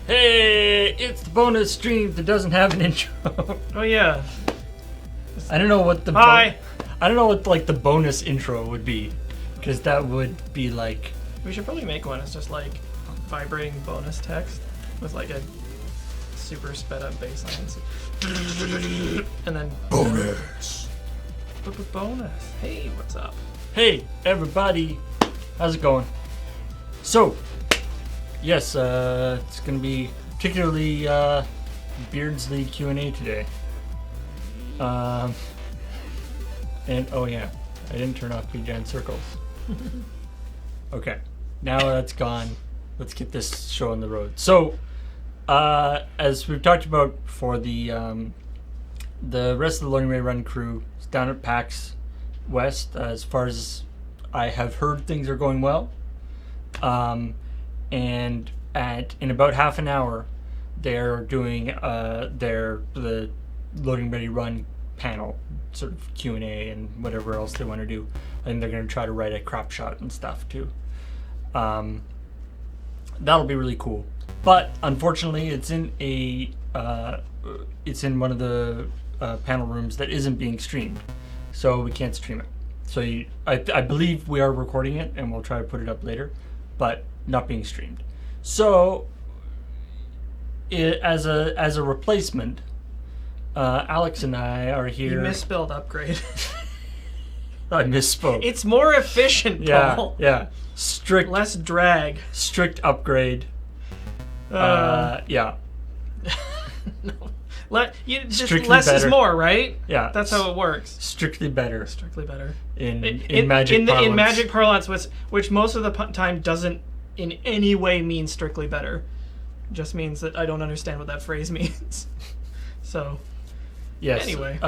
Hey, it's the bonus stream that doesn't have an intro. Oh yeah. I don't know what the Hi. I don't know what like the bonus intro would be, because that would be like. We should probably make one. It's just like vibrating bonus text with like a super sped up bass line, and then Bonus. Bonus. Hey, what's up? Hey everybody, how's it going? So, yes, it's gonna be particularly Beardsley Q&A today. And oh yeah, I didn't turn off Big Giant Circles. Okay, now that's gone. Let's get this show on the road. So, as we've talked about before, the rest of the Loading Ray Run crew is down at PAX West. As far as I have heard, things are going well. And in about half an hour, they're doing the Loading Ready Run panel, sort of Q&A and whatever else they want to do. I think they're going to try to write a crop shot and stuff too. That'll be really cool. But unfortunately, it's in one of the panel rooms that isn't being streamed, so we can't stream it. So I believe we are recording it, and we'll try to put it up later, but not being streamed. So as a replacement, Alex and I are here. You misspelled upgrade. I misspoke. It's more efficient, Paul. Yeah. Strict. Less drag. Strict upgrade. Yeah. No. Strictly less better. is more, right? Yeah. That's how it works. Strictly better. Strictly better. In magic parlance. In magic parlance, which most of the time doesn't in any way mean strictly better. It just means that I don't understand what that phrase means. So. Yes. Anyway.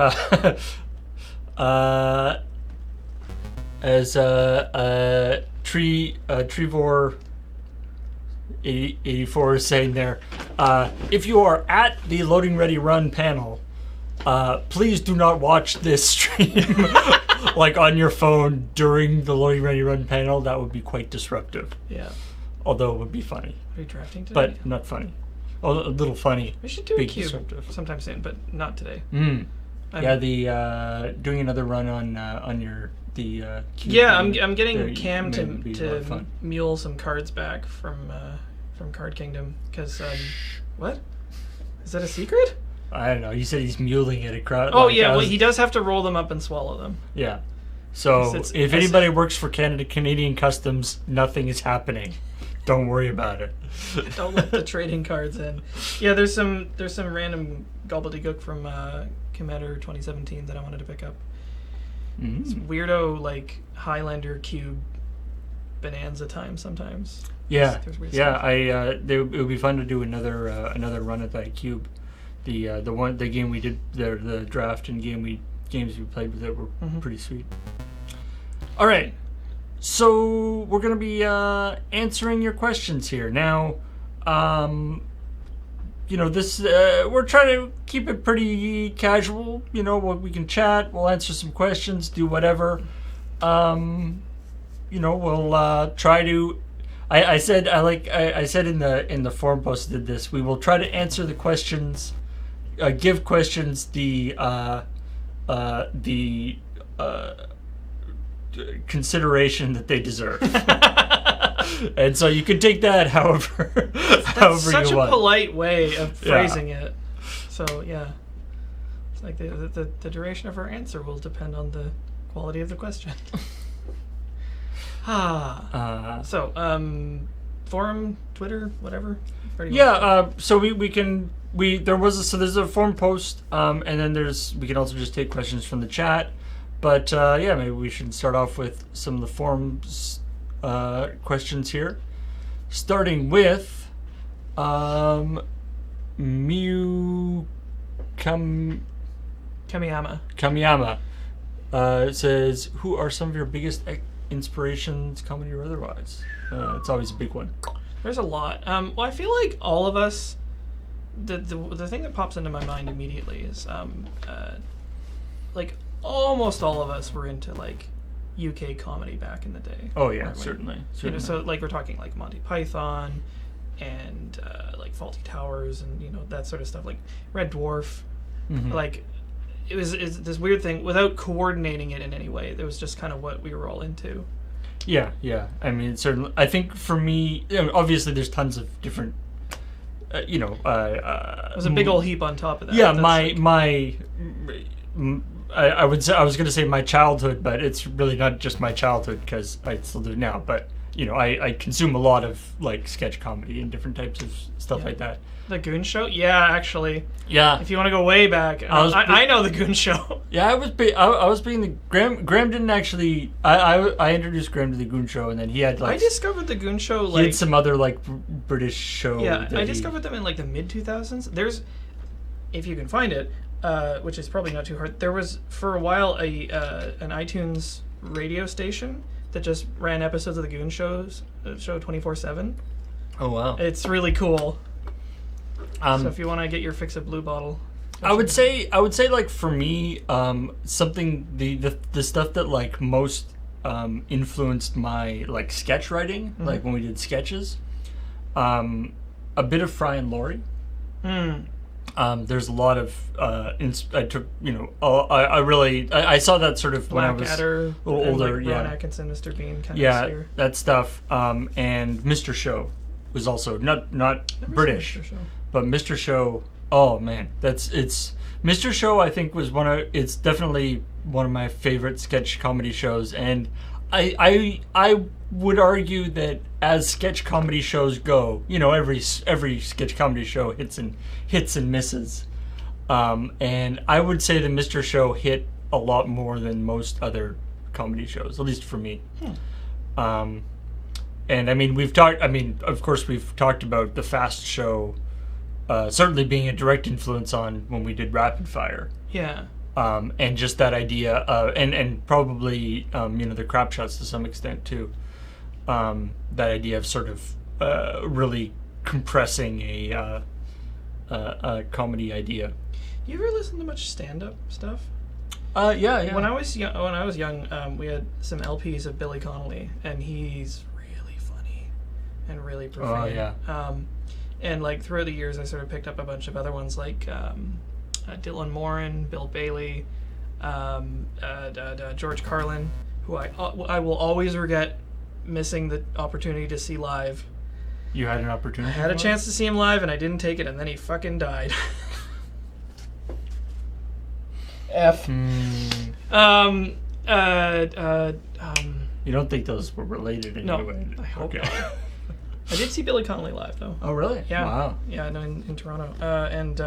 As Trevor 84 is saying there, if you are at the Loading Ready Run panel, please do not watch this stream like on your phone during the Loading Ready Run panel. That would be quite disruptive. Yeah. Although it would be funny. Are you drafting today? But not funny. A little funny. We should do big a cube disruptive. sometime soon, but not today. Yeah, the doing another run on your cube. Yeah, I'm getting Cam to fun. mule some cards back from Card Kingdom because what? Is that a secret? I don't know. You said he's muling it across. Oh yeah, well he does have to roll them up and swallow them. Yeah. So if anybody works for Canadian Customs, nothing is happening. Don't worry about it. Don't let the trading cards in. Yeah, there's some random gobbledygook from Commander 2017 that I wanted to pick up. It's weirdo like Highlander cube bonanza time sometimes. Yeah, there's weird yeah. stuff. It would be fun to do another run at that cube. The game we did, the draft and games we played with it were pretty sweet. All right. So we're going to be answering your questions here. Now, this we're trying to keep it pretty casual. We can chat, we'll answer some questions, do whatever. We'll try to. I said in the forum post did this. We will try to answer the questions, give questions the consideration that they deserve. And so you can take that however That's such you want. a polite way of phrasing it. So yeah, it's like the duration of our answer will depend on the quality of the question. So forum, Twitter, whatever. So there's a forum post, and then we can also just take questions from the chat. But maybe we should start off with some of the forums questions here, starting with Kamiyama. It says, who are some of your biggest inspirations, comedy or otherwise? It's always a big one. There's a lot. Well, I feel like all of us, the thing that pops into my mind immediately is like almost all of us were into like UK comedy back in the day. Oh yeah, certainly. So like we're talking like Monty Python, and like Faulty Towers and that sort of stuff, like Red Dwarf. Like it's this weird thing without coordinating it in any way. It was just kind of what we were all into. Yeah. I mean, certainly. I think for me, obviously, there's tons of different. It was a big old heap on top of that. Yeah, I would say, I was going to say my childhood, but it's really not just my childhood because I still do now. But I consume a lot of like sketch comedy and different types of stuff like that. The Goon Show? Yeah, actually. Yeah. If you want to go way back, I know the Goon Show. Yeah, I was being the Graham didn't actually. I introduced Graham to the Goon Show, and then he had like. I discovered the Goon Show He had some other like British show. Yeah, I discovered them in like the mid 2000s. There's, if you can find it, which is probably not too hard. There was for a while an iTunes radio station that just ran episodes of the Goon show 24/7. Oh wow! It's really cool. So if you want to get your fix of Blue Bottle, I would say like for me, something the stuff that like most influenced my like sketch writing, like when we did sketches, a bit of Fry and Laurie. There's a lot of I took I saw that sort of when I was Blackadder, a little older. Like yeah, Ron Atkinson, Mr. Bean kind yeah, of sphere. that stuff. And Mr. Show was also not British. Mr. Show. But Mr. Show, oh man, Mr. Show. I think was it's definitely one of my favorite sketch comedy shows, and I would argue that as sketch comedy shows go, every sketch comedy show hits and misses, and I would say the Mr. Show hit a lot more than most other comedy shows, at least for me. And I mean, of course, we've talked about the Fast Show. Certainly being a direct influence on when we did Rapid Fire. Yeah. And just that idea, and probably, the crap shots to some extent too. That idea of sort of really compressing a comedy idea. You ever listen to much stand-up stuff? Yeah. When I was young, we had some LPs of Billy Connolly, and he's really funny and really profane. Oh yeah. And like throughout the years, I sort of picked up a bunch of other ones like Dylan Moran, Bill Bailey, George Carlin, who I will always regret missing the opportunity to see live. You had an opportunity? I had a chance to see him live, and I didn't take it, and then he fucking died. F. You don't think those were related in any way? I hope not. I did see Billy Connolly live, though. Oh, really? Yeah. Wow. Yeah, no, in Toronto. And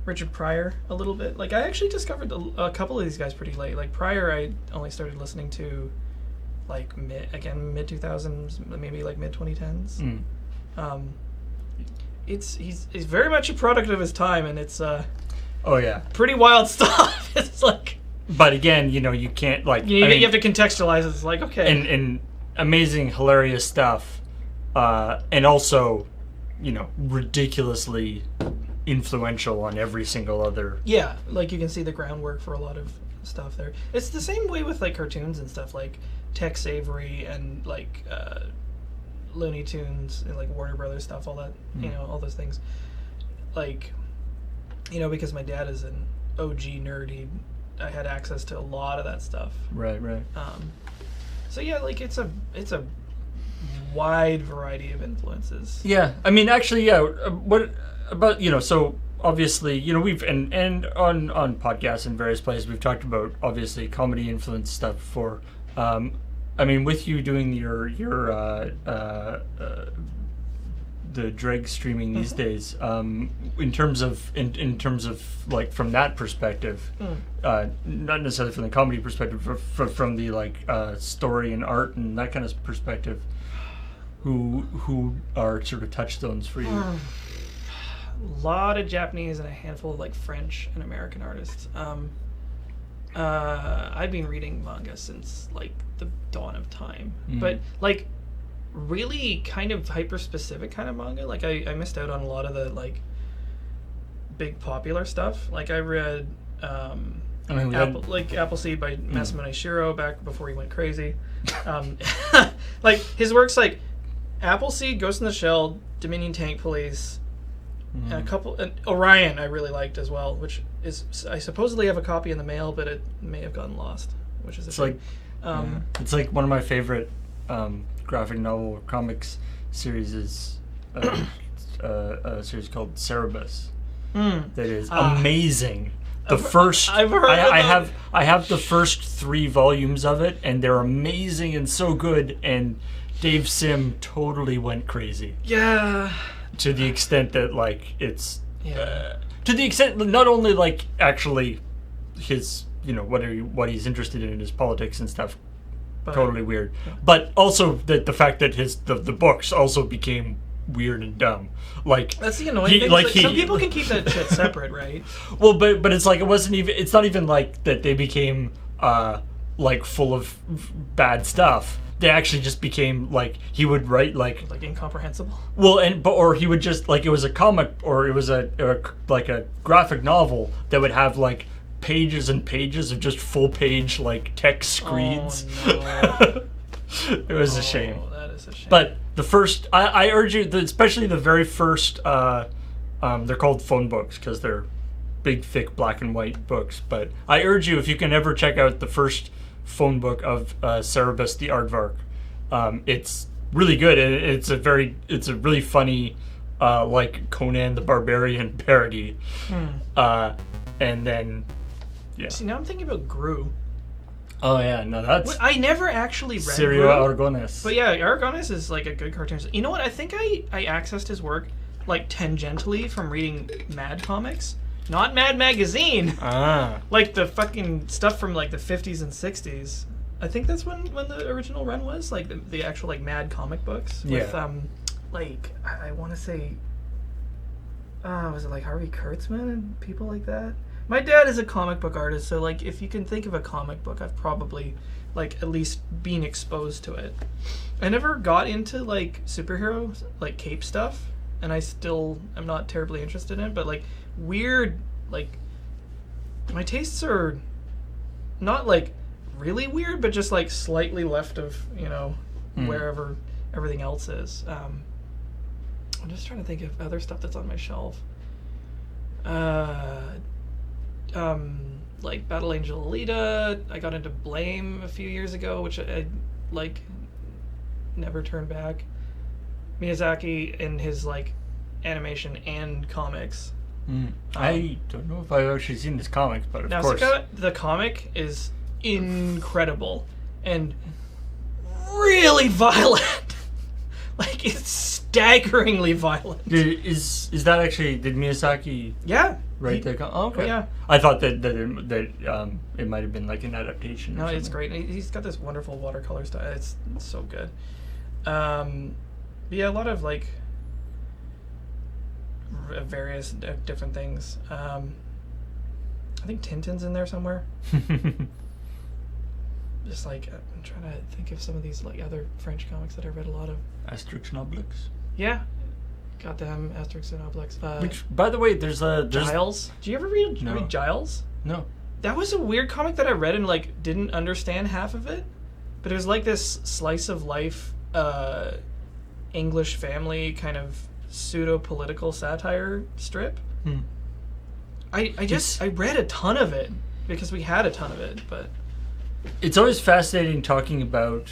Richard Pryor a little bit. Like, I actually discovered a couple of these guys pretty late. Like, Pryor I only started listening to, like, mid-2000s, maybe, like, mid-2010s. He's very much a product of his time, and it's oh, yeah. pretty wild stuff. It's like... But again, you can't, like... You have to contextualize it. It's like, okay. And amazing, hilarious stuff, and also, ridiculously influential on every single other. Yeah, like you can see the groundwork for a lot of stuff there. It's the same way with like cartoons and stuff, like Tex Avery and like Looney Tunes and like Warner Brothers stuff, all that, all those things. Like, because my dad is an OG nerd, I had access to a lot of that stuff. Right. So yeah, like it's a wide variety of influences. Yeah, I mean, actually, yeah. What about so obviously we've and on podcasts and various places we've talked about obviously comedy influence stuff before. I mean, with you doing your the dreg streaming these days, in terms of like from that perspective, not necessarily from the comedy perspective, but from the like story and art and that kind of perspective, who are sort of touchstones for you? A lot of Japanese and a handful of like French and American artists. I've been reading manga since like the dawn of time, but like really kind of hyper specific kind of manga. Like I missed out on a lot of the like big popular stuff. Like I read Appleseed by Masamune Shirow back before he went crazy. Like his works like Appleseed, Ghost in the Shell, Dominion Tank Police, and a couple. And Orion, I really liked as well, which is I supposedly have a copy in the mail, but it may have gotten lost, which is it's like one of my favorite graphic novel or comics series is a series called Cerebus. That is amazing. I've heard I have the first 3 volumes of it, and they're amazing and so good. And Dave Sim totally went crazy. Yeah. To the extent that like it's to the extent not only like actually his what he's interested in his politics and stuff, totally weird, but also the fact that the books also became weird and dumb. Like that's the annoying thing. Like some people can keep that shit separate, right? Well, but it's like it's not even like that they became like full of bad stuff. They actually just became like he would write like incomprehensible. Well, or he would just like it was a comic or it was a graphic novel that would have like pages and pages of just full page like text screens. Oh, no. It was a shame. That is a shame. But the first, I urge you, especially the very first. They're called phone books because they're big, thick, black and white books. But I urge you, if you can ever check out the first phone book of Cerebus the Aardvark, it's really good. And it's a really funny, like Conan the Barbarian parody. And then, yeah. See, now I'm thinking about Gru. Oh yeah, no, that's. I never actually read Sirio Aragones. But yeah, Aragones is like a good cartoonist. You know what? I think I accessed his work like tangentially from reading Mad comics, not Mad Magazine. Like the fucking stuff from like the 50s and 60s. I think that's when the original run was like the actual like Mad comic books with like I want to say, was it like Harvey Kurtzman and people like that? My dad is a comic book artist, so like if you can think of a comic book, I've probably like at least been exposed to it. I never got into like superhero like cape stuff, and I still am not terribly interested in it, but like weird, like my tastes are not like really weird, but just like slightly left of wherever everything else is. I'm just trying to think of other stuff that's on my shelf. Like Battle Angel Alita. I got into Blame a few years ago, which I like never turned back. Miyazaki and his like animation and comics. I don't know if I've actually seen his comics, but of course. The comic is incredible and really violent. Like it's staggeringly violent. Is that actually did Miyazaki? Yeah. Right there. Oh, okay. Yeah. I thought that it might have been like an adaptation. No, it's great. He's got this wonderful watercolor style. It's so good. Yeah, a lot of like various different things. I think Tintin's in there somewhere. Just like I'm trying to think of some of these like other French comics that I read a lot of. Asterix and Obelix. Yeah. Got them, Asterix and Obelix. Which, by the way, there's Giles. Do you ever read Giles? No. That was a weird comic that I read and like didn't understand half of it, but it was like this slice of life, English family kind of pseudo political satire strip. I read a ton of it because we had a ton of it, but it's always fascinating talking about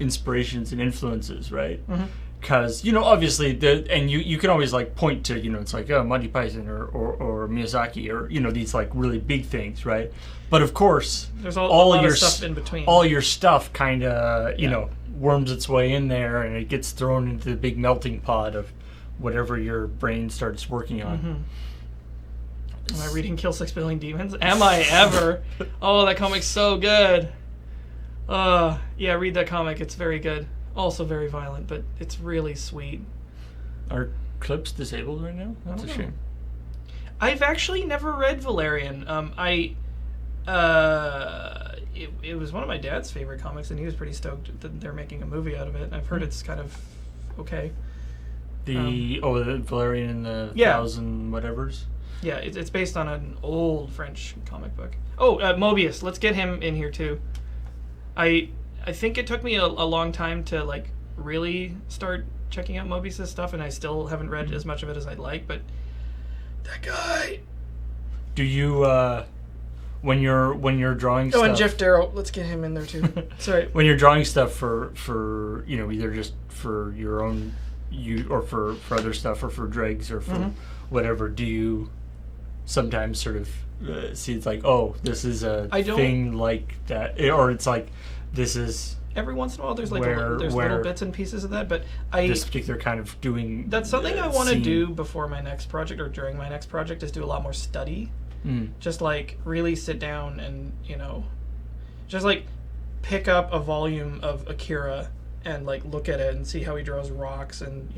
inspirations and influences, right? Because obviously you can always like point to it's like Monty Python or Miyazaki or these like really big things, right? But of course there's all your stuff in between. All your stuff kind of worms its way in there, and it gets thrown into the big melting pot of whatever your brain starts working on. Am I reading Kill 6 Billion Demons? Am I ever? Oh, that comic's so good. Yeah, read that comic. It's very good. Also very violent, but it's really sweet. Are clips disabled right now? That's a shame. I've actually never read Valerian. It was one of my dad's favorite comics, and he was pretty stoked that they're making a movie out of it. I've heard it's kind of okay. The Valerian and the Thousand Whatevers? Yeah, it's based on an old French comic book. Oh, Mobius. Let's get him in here too. I I think it took me a long time to like really start checking out Mobius's stuff, and I still haven't read as much of it as I'd like. But that guy. Do you when you're drawing stuff? Oh, and Jeff Darrow. Let's get him in there too. Sorry. When you're drawing stuff for either just for your own or for other stuff or for dregs or for whatever, do you sometimes sort of see it's like, oh, this is a thing like that, or it's like this is every once in a while there's like little bits and pieces of that, but this particular kind of doing that's something I want to do before my next project or during my next project is do a lot more study. Just like really sit down and just like pick up a volume of Akira and like look at it and see how he draws rocks and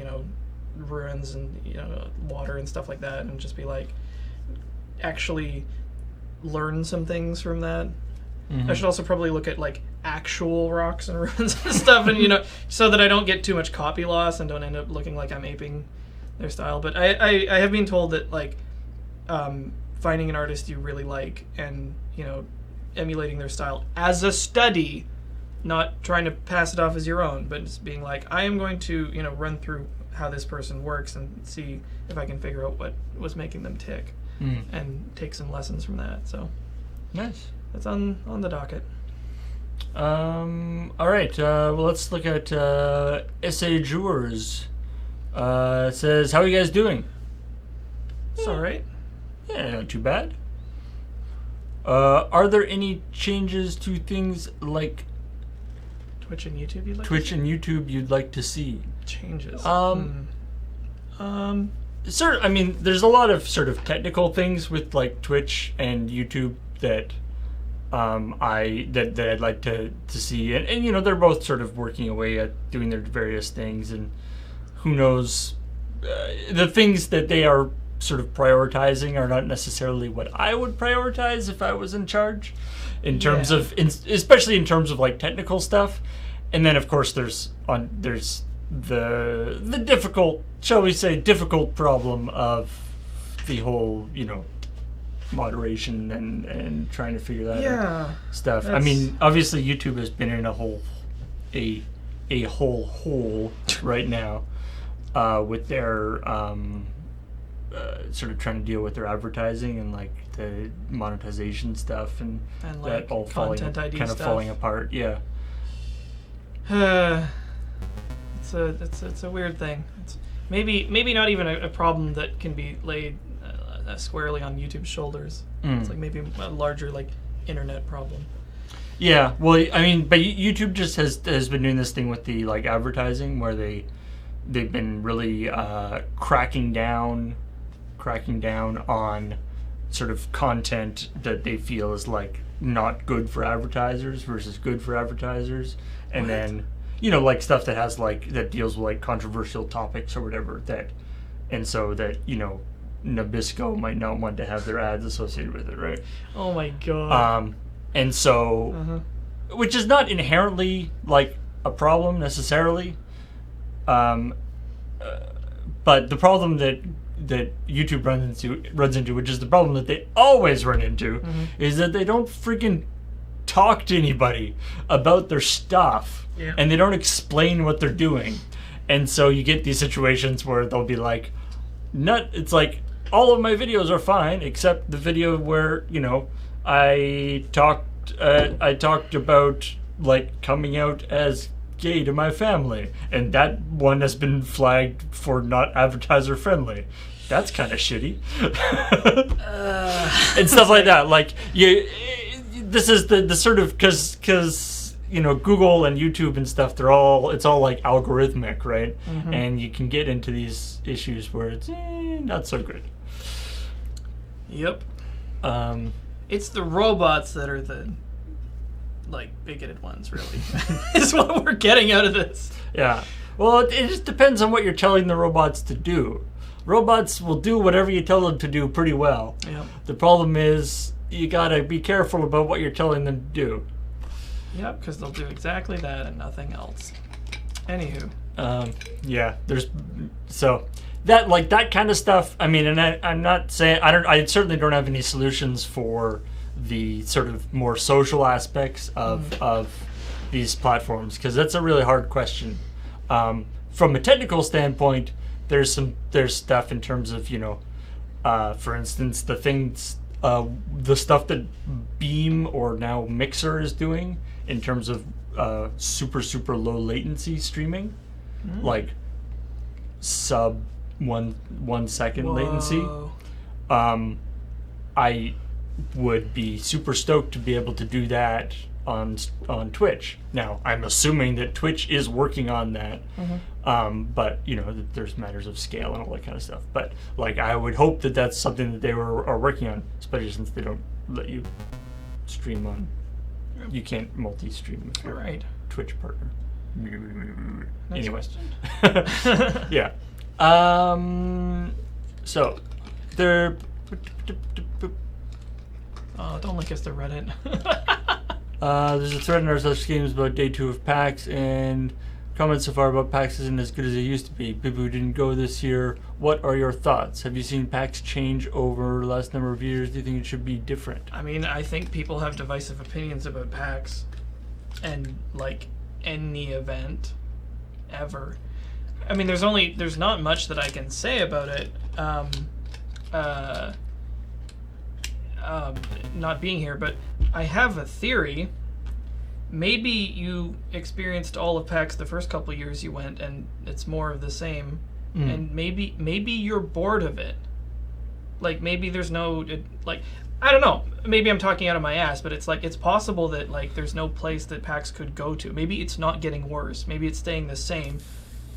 ruins and water and stuff like that, and just be like actually learn some things from that. I should also probably look at like actual rocks and ruins and stuff, and so that I don't get too much copy loss and don't end up looking like I'm aping their style. But I have been told that like finding an artist you really like and emulating their style as a study, not trying to pass it off as your own, but just being like, I am going to run through how this person works and see if I can figure out what was making them tick, and take some lessons from that. So nice. That's on the docket. All right. Well, let's look at Essay Joueurs. It says, how are you guys doing? It's all right. Yeah, not too bad. Are there any changes to things like Twitch and YouTube you'd like to see? Changes. I mean, there's a lot of sort of technical things with like Twitch and YouTube that I'd like to see, and they're both sort of working away at doing their various things, and who knows, the things that they are sort of prioritizing are not necessarily what I would prioritize if I was in charge, in terms of, especially in terms of like technical stuff. And then of course there's the difficult, shall we say, difficult problem of the whole, moderation and trying to figure that out stuff. I mean, obviously YouTube has been in a whole hole right now with their sort of trying to deal with their advertising and like the monetization stuff and like that all falling apart. Yeah. It's a weird thing. It's maybe not even a problem that can be laid squarely on YouTube's shoulders. It's like maybe a larger like internet problem. Yeah, well, I mean, but YouTube just has been doing this thing with the like advertising where they've been really cracking down on sort of content that they feel is like not good for advertisers versus good for advertisers, and then like stuff that has like that deals with like controversial topics or whatever and so that Nabisco might not want to have their ads associated with it, right? Oh my god. And so, which is not inherently like a problem necessarily, but the problem that YouTube runs into, which is the problem that they always run into, is that they don't freaking talk to anybody about their stuff, and they don't explain what they're doing, and so you get these situations where they'll be like, it's like, all of my videos are fine except the video where I talked about like coming out as gay to my family, and that one has been flagged for not advertiser friendly. That's kind of shitty. And stuff like that. Like this is the sort of because Google and YouTube and stuff, it's all like algorithmic, right? And you can get into these issues where it's not so good. Yep. It's the robots that are the like bigoted ones, really. Is what we're getting out of this. Yeah. Well, it just depends on what you're telling the robots to do. Robots will do whatever you tell them to do pretty well. Yep. The problem is you gotta be careful about what you're telling them to do. Yep, because they'll do exactly that and nothing else. Anywho. There's that kind of stuff. I mean, and I'm not saying I certainly don't have any solutions for the sort of more social aspects of these platforms, because that's a really hard question. From a technical standpoint, there's stuff in terms of, for instance, the stuff that Beam or now Mixer is doing in terms of super low latency streaming, like sub 1 second latency. I would be super stoked to be able to do that on Twitch. Now, I'm assuming that Twitch is working on that, but there's matters of scale and all that kind of stuff. But like, I would hope that that's something that they are working on, especially since they don't let you stream on. You can't multi-stream with your Twitch partner. Next Anyway. question. Yeah. So there. Oh, don't link us to Reddit. There's a thread in our Such Games about day 2 of PAX, and comments so far about PAX isn't as good as it used to be. People who didn't go this year, what are your thoughts? Have you seen PAX change over the last number of years? Do you think it should be different? I mean, I think people have divisive opinions about PAX and like any event ever. I mean, there's not much that I can say about it. Not being here, but I have a theory. Maybe you experienced all of PAX the first couple years you went, and it's more of the same. And maybe you're bored of it. Like, maybe there's no I don't know. Maybe I'm talking out of my ass, but it's like, it's possible that like there's no place that PAX could go to. Maybe it's not getting worse. Maybe it's staying the same,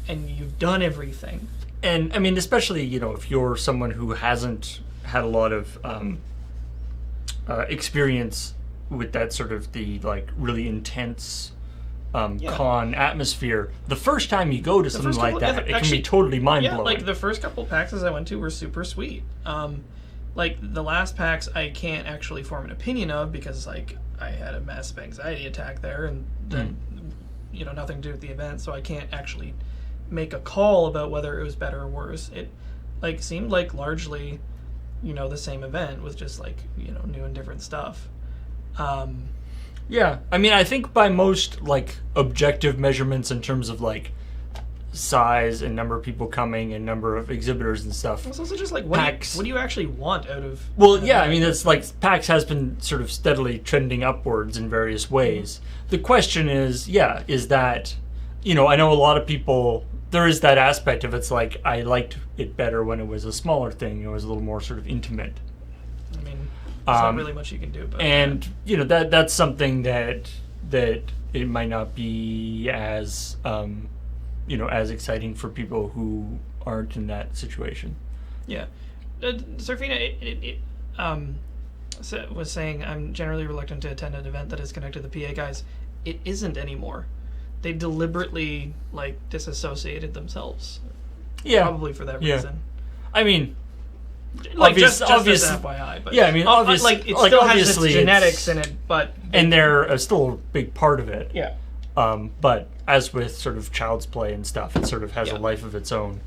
and you've done everything. And I mean, especially if you're someone who hasn't had a lot of experience with that sort of the like really intense con atmosphere, the first time you go to something like that, it can be totally mind-blowing. Yeah, like the first couple PAXs I went to were super sweet. Like the last PAX I can't actually form an opinion of because like I had a massive anxiety attack there, and then nothing to do with the event, so I can't actually make a call about whether it was better or worse. It like seemed like largely the same event with just like new and different stuff. Yeah, I mean, I think by most like objective measurements in terms of like size and number of people coming and number of exhibitors and stuff, It's also just like what do you actually want out of? Well, yeah, I mean, it's like PAX has been sort of steadily trending upwards in various ways. The question is that I know a lot of people. There is that aspect of it's like I liked it better when it was a smaller thing. It was a little more sort of intimate. I mean, there's not really much you can do about it. And that's something that it might not be as as exciting for people who aren't in that situation. Yeah, Serafina was saying I'm generally reluctant to attend an event that is connected to the PA guys. It isn't anymore. They deliberately disassociated themselves. Yeah, probably for that reason. I mean, just as an FYI. But yeah, I mean, obviously, it still has its genetics in it, but and they're still a big part of it. Yeah. But as with sort of Child's Play and stuff, it sort of has a life of its own.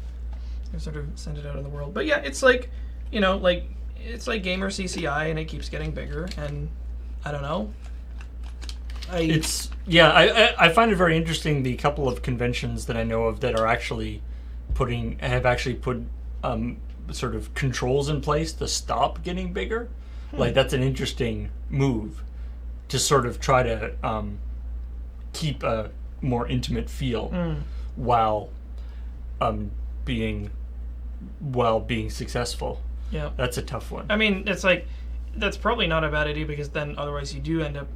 They sort of send it out in the world, but yeah, it's like it's like Gamer CCI, and it keeps getting bigger, and I don't know. I find it very interesting, the couple of conventions that I know of that are actually have put sort of controls in place to stop getting bigger. Like, that's an interesting move to sort of try to keep a more intimate feel while being successful. Yeah, that's a tough one. I mean, it's like that's probably not a bad idea, because then otherwise you do end up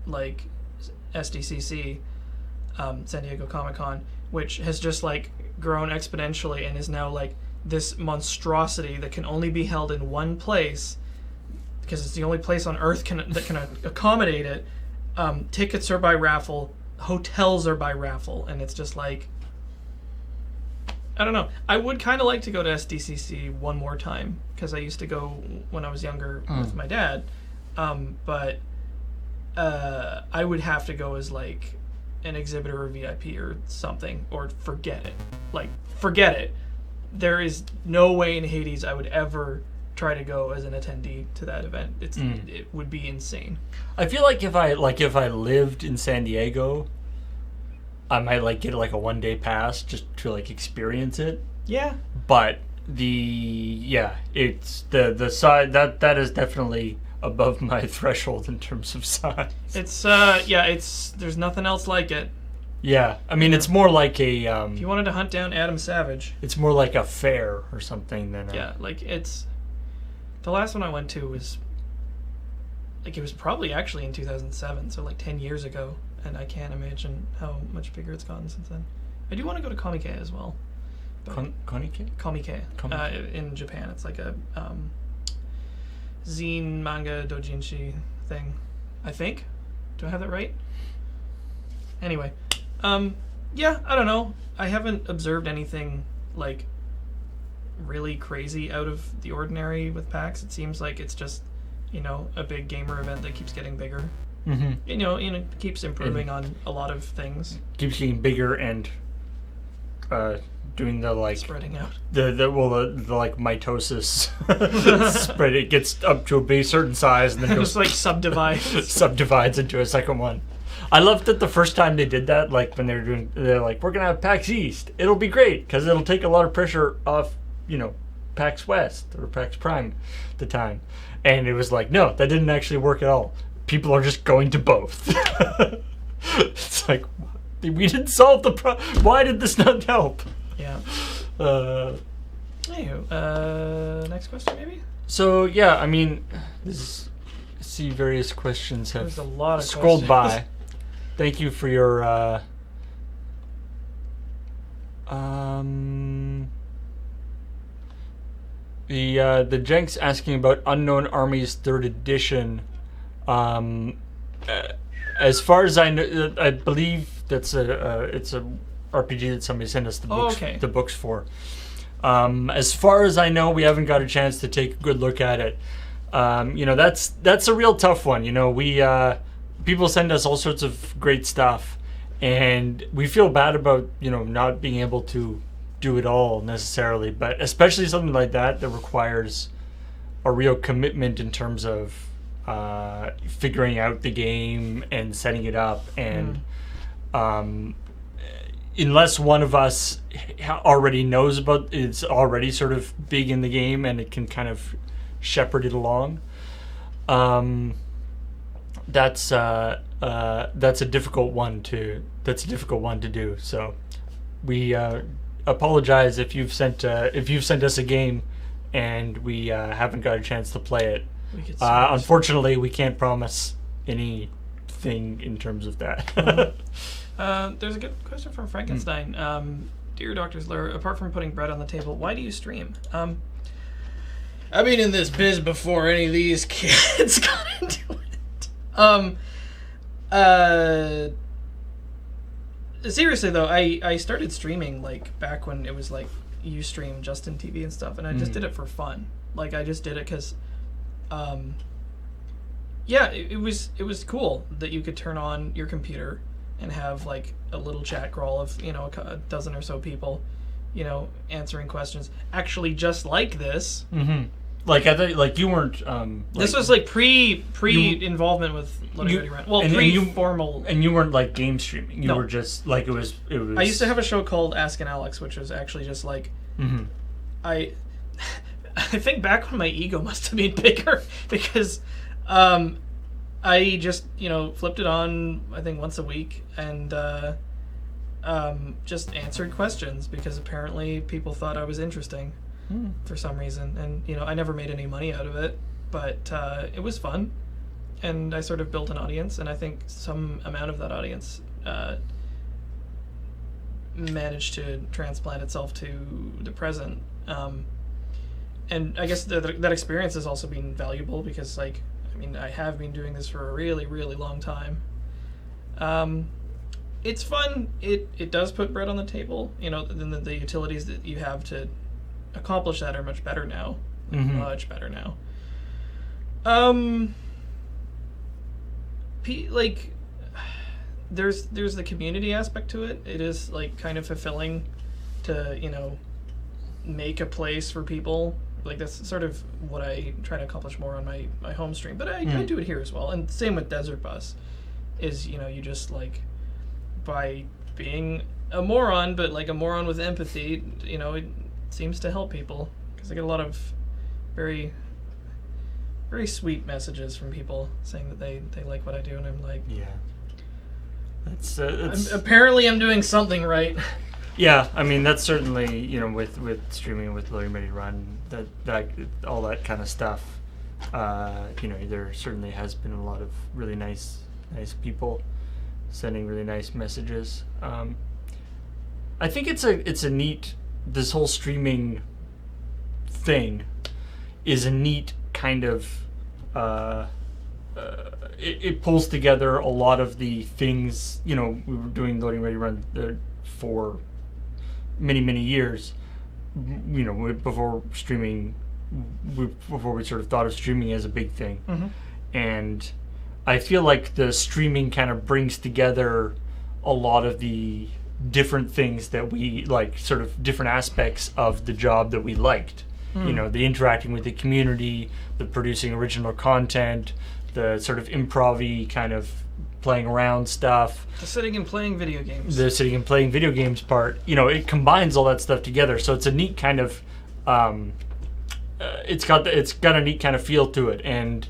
like SDCC, San Diego Comic-Con, which has just like grown exponentially and is now like this monstrosity that can only be held in one place because it's the only place on Earth that can accommodate it. Tickets are by raffle, hotels are by raffle, and it's just like, I don't know. I would kind of like to go to SDCC one more time because I used to go when I was younger with my dad, but I would have to go as like an exhibitor or VIP or something, or forget it. Like, forget it. There is no way in Hades I would ever try to go as an attendee to that event. It would be insane. I feel like if I lived in San Diego, I might like get like a 1-day pass just to like experience it. Yeah. But it's the size that is definitely above my threshold in terms of size. It's there's nothing else like it. Yeah, I mean it's more like a. If you wanted to hunt down Adam Savage, it's more like a fair or something than. Like it's. The last one I went to was. Like it was probably actually in 2007, so like 10 years ago, and I can't imagine how much bigger it's gotten since then. I do want to go to Comic as well. Comic? In Japan, it's like a zine manga doujinshi thing, I think. Do I have that right? Anyway, I don't know. I haven't observed anything like really crazy out of the ordinary with PAX. It seems like it's just, a big gamer event that keeps getting bigger. Mm-hmm. Keeps improving on a lot of things. Keeps getting bigger and doing the like spreading out. The like mitosis spread. It gets up to a certain size and then just like subdivides into a second one. I loved that the first time they did that, like when they're like, we're gonna have PAX East. It'll be great because it'll take a lot of pressure off, PAX West or PAX Prime at the time. And it was like, no, that didn't actually work at all. People are just going to both. It's like, we didn't solve the problem. Why did this not help? Yeah. Anywho, next question maybe? So, yeah, I mean, see various questions have There's a lot of scrolled questions. by. Thank you for your, the Jenks asking about Unknown Armies 3rd edition. As far as I know, I believe it's a RPG that somebody sent us the books for. As far as I know, we haven't got a chance to take a good look at it. That's a real tough one. We people send us all sorts of great stuff, and we feel bad about not being able to do it all necessarily, but especially something like that requires a real commitment in terms of figuring out the game and setting it up, and unless one of us already knows about it's already sort of big in the game and it can kind of shepherd it along, that's a difficult one to do. So we apologize if you've sent us a game and we haven't got a chance to play it. Unfortunately, we can't promise anything in terms of that. There's a good question from Frankenstein. Dear Dr. Slur, apart from putting bread on the table, why do you stream? I've been in this biz before any of these kids got into it. Seriously though, I started streaming like back when it was like Ustream, Justin TV and stuff, and I just did it for fun. Like I just did it because it was cool that you could turn on your computer and have like a little chat crawl of a dozen or so people answering questions actually just like this. Like I thought, like you weren't. This was like pre involvement with Loading Ready Run. Well, pre-formal. And you weren't like game streaming. You were just like it was. I used to have a show called Askin' Alex, which was actually just like I think back when my ego must have been bigger because I just flipped it on I think once a week and just answered questions because apparently people thought I was interesting. For some reason, and I never made any money out of it, but it was fun, and I sort of built an audience, and I think some amount of that audience managed to transplant itself to the present, and I guess that experience has also been valuable because I have been doing this for a really, really long time. It's fun. It does put bread on the table. The utilities that you have to accomplish that are much better now. Much better now. There's the community aspect to it. It is like kind of fulfilling to make a place for people like that's sort of what I try to accomplish more on my home stream, but I do it here as well. And same with Desert Bus, is you just like by being a moron, but like a moron with empathy, it seems to help people, because I get a lot of very, very sweet messages from people saying that they like what I do, and I'm like, yeah, that's apparently I'm doing something right. Yeah, I mean that's certainly with streaming with Loading Ready Run, that all that kind of stuff. There certainly has been a lot of really nice people sending really nice messages. I think it's a neat, this whole streaming thing is a neat kind of it pulls together a lot of the things. We were doing Loading Ready Run for many years, before streaming, before we sort of thought of streaming as a big thing. Mm-hmm. And I feel like the streaming kind of brings together a lot of the different things that we like, sort of different aspects of the job that we liked. The interacting with the community, the producing original content, the sort of improv-y kind of playing around stuff. The sitting and playing video games. The sitting and playing video games part. It combines all that stuff together. So it's a neat kind of, it's got a neat kind of feel to it. And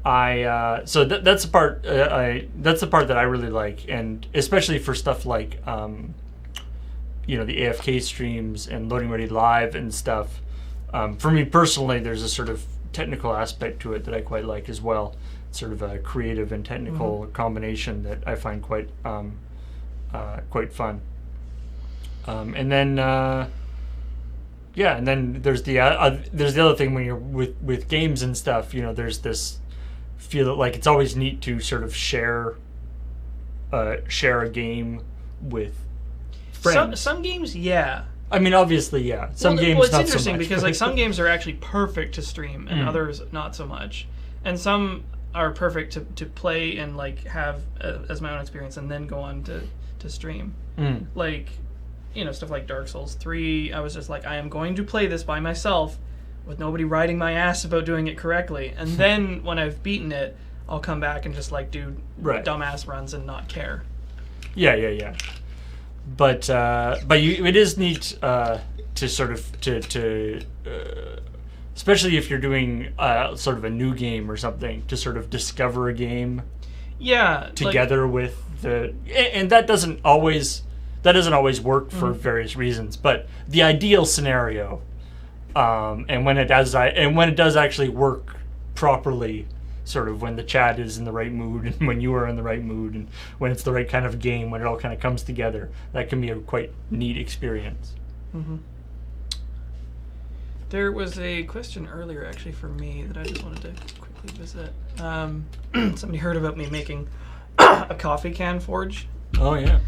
that's the part that's the part that I really like, and especially for stuff like the AFK streams and Loading Ready Live and stuff. For me personally, there's a sort of technical aspect to it that I quite like as well. Sort of a creative and technical combination that I find quite fun. And then and then there's the other thing when you're with games and stuff. There's this feel that like it's always neat to sort of share a game with friends. Some games, yeah. I mean, obviously, yeah. Some games, it's not interesting so much, because like some games are actually perfect to stream, and others not so much, and some are perfect to play and like have as my own experience, and then go on to stream. Like, stuff like Dark Souls 3. I was just like, I am going to play this by myself, with nobody riding my ass about doing it correctly, and then when I've beaten it, I'll come back and just like do dumbass runs and not care. Yeah. But it is neat to sort of to especially if you're doing sort of a new game or something, to sort of discover a game. Yeah. Together with and that doesn't always work for various reasons, but the ideal scenario, and when it does actually work properly, sort of when the chat is in the right mood and when you are in the right mood and when it's the right kind of game, when it all kind of comes together, that can be a quite neat experience. Mm-hmm. There was a question earlier actually for me that I just wanted to quickly visit. Somebody heard about me making a coffee can forge. Oh yeah.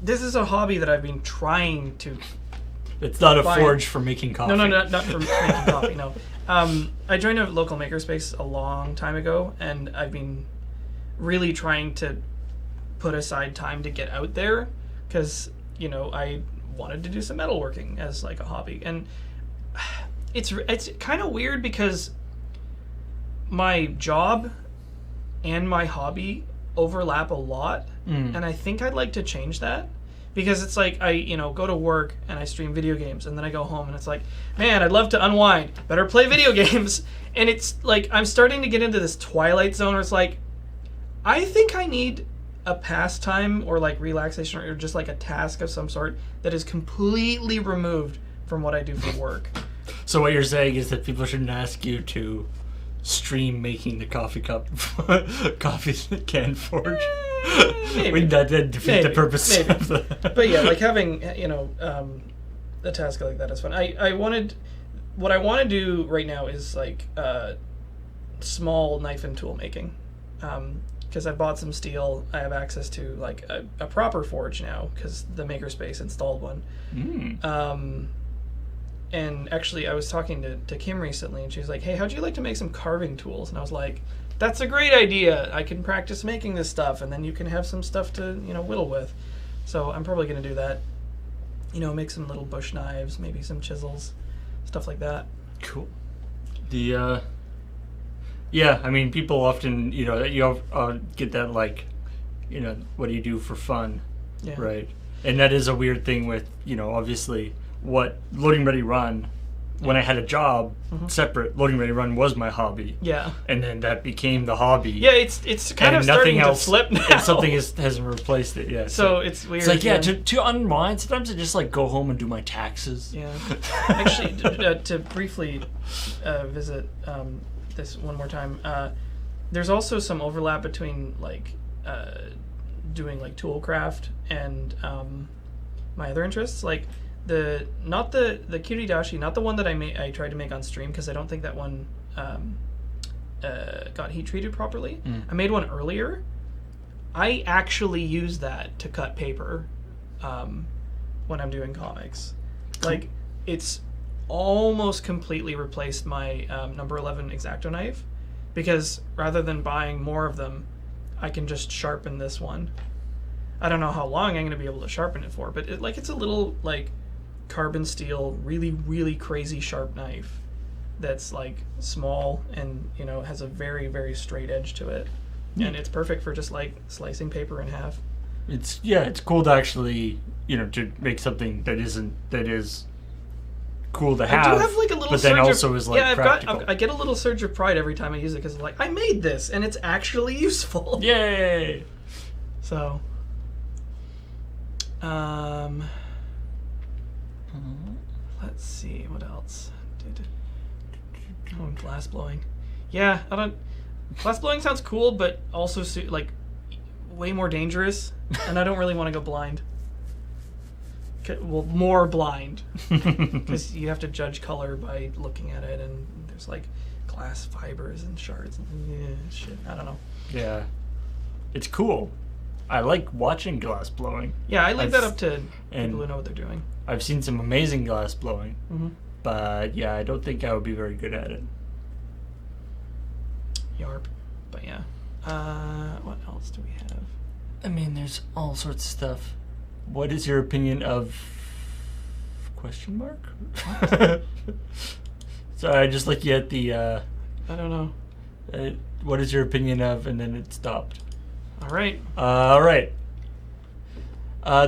This is a hobby that I've been trying to. It's not a forge for making coffee. No, not for making coffee. No. I joined a local makerspace a long time ago, and I've been really trying to put aside time to get out there, because I wanted to do some metalworking as like a hobby, and it's kind of weird because my job and my hobby overlap a lot, and I think I'd like to change that. Because it's like I, go to work and I stream video games, and then I go home and it's like, man, I'd love to unwind. Better play video games. And it's like I'm starting to get into this twilight zone where it's like, I think I need a pastime or like relaxation or just like a task of some sort that is completely removed from what I do for work. So what you're saying is that people shouldn't ask you to stream making the coffee can forge. Maybe. Wouldn't that defeat the purpose of the... But yeah, like having a task like that is fun. What I want to do right now is like small knife and tool making, because I bought some steel. I have access to like a proper forge now because the makerspace installed one. And actually, I was talking to Kim recently, and she was like, hey, how'd you like to make some carving tools? And I was like, that's a great idea. I can practice making this stuff, and then you can have some stuff to, whittle with. So I'm probably going to do that. Make some little bush knives, maybe some chisels, stuff like that. Cool. The yeah, I mean, people often, get that, like, what do you do for fun, Yeah. right? And that is a weird thing with, obviously, what Loading Ready Run, when I had a job separate, Loading Ready Run was my hobby. Yeah. And then that became the hobby. Yeah, it's kind of starting to flip now. And something hasn't replaced it yet. So it's weird. It's like, to unwind, sometimes I just, like, go home and do my taxes. Yeah. Actually, to briefly visit this one more time, there's also some overlap between, like, doing, like, tool craft and my other interests. Like, not the Kiridashi, not the one that I tried to make on stream, because I don't think that one got heat treated properly. I made one earlier. I actually use that to cut paper when I'm doing comics. Like, it's almost completely replaced my number 11 X-Acto knife, because rather than buying more of them, I can just sharpen this one. I don't know how long I'm going to be able to sharpen it for, but it's a little, like, carbon steel, really, really crazy sharp knife that's, like, small and, has a very, very straight edge to it. And it's perfect for just, like, slicing paper in half. It's cool to actually, to make something that is cool to have. I do have, like, a little but surge then also is, like, yeah, practical. I get a little surge of pride every time I use it, because, like, I made this and it's actually useful. Yay! So, let's see what else. Oh, glass blowing. Yeah, glass blowing sounds cool, but also like way more dangerous, and I don't really want to go blind. Well, more blind, because you have to judge color by looking at it, and there's, like, glass fibers and shards and shit. I don't know. Yeah, it's cool. I like watching glass blowing. Yeah, I leave that up to people who know what they're doing. I've seen some amazing glass blowing, Mm-hmm. but yeah, I don't think I would be very good at it. Yarp. But yeah. What else do we have? I mean, there's all sorts of stuff. What is your opinion of... question mark? Sorry, I just looking at the... I don't know. What is your opinion of... and then it stopped. All right. All right. I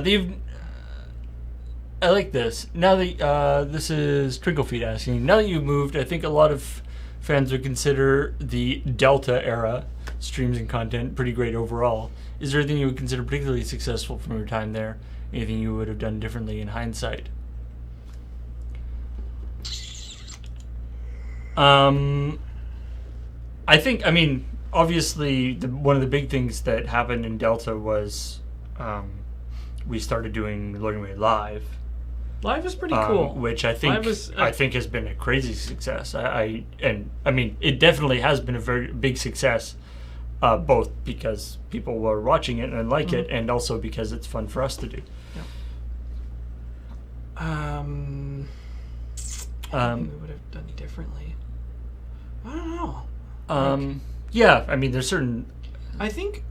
like this. Now that this is Twinklefelet asking. Now that you've moved, I think a lot of fans would consider the Delta era streams and content pretty great overall. Is there anything you would consider particularly successful from your time there? Anything you would have done differently in hindsight? I mean, obviously, one of the big things that happened in Delta was we started doing Loading Ready Live. Live is pretty cool. Which I think has been a crazy success. I mean, it definitely has been a very big success, both because people were watching it and like it, and also because it's fun for us to do. Yeah. We would have done differently. I don't know. Yeah, I mean, there's certain... I think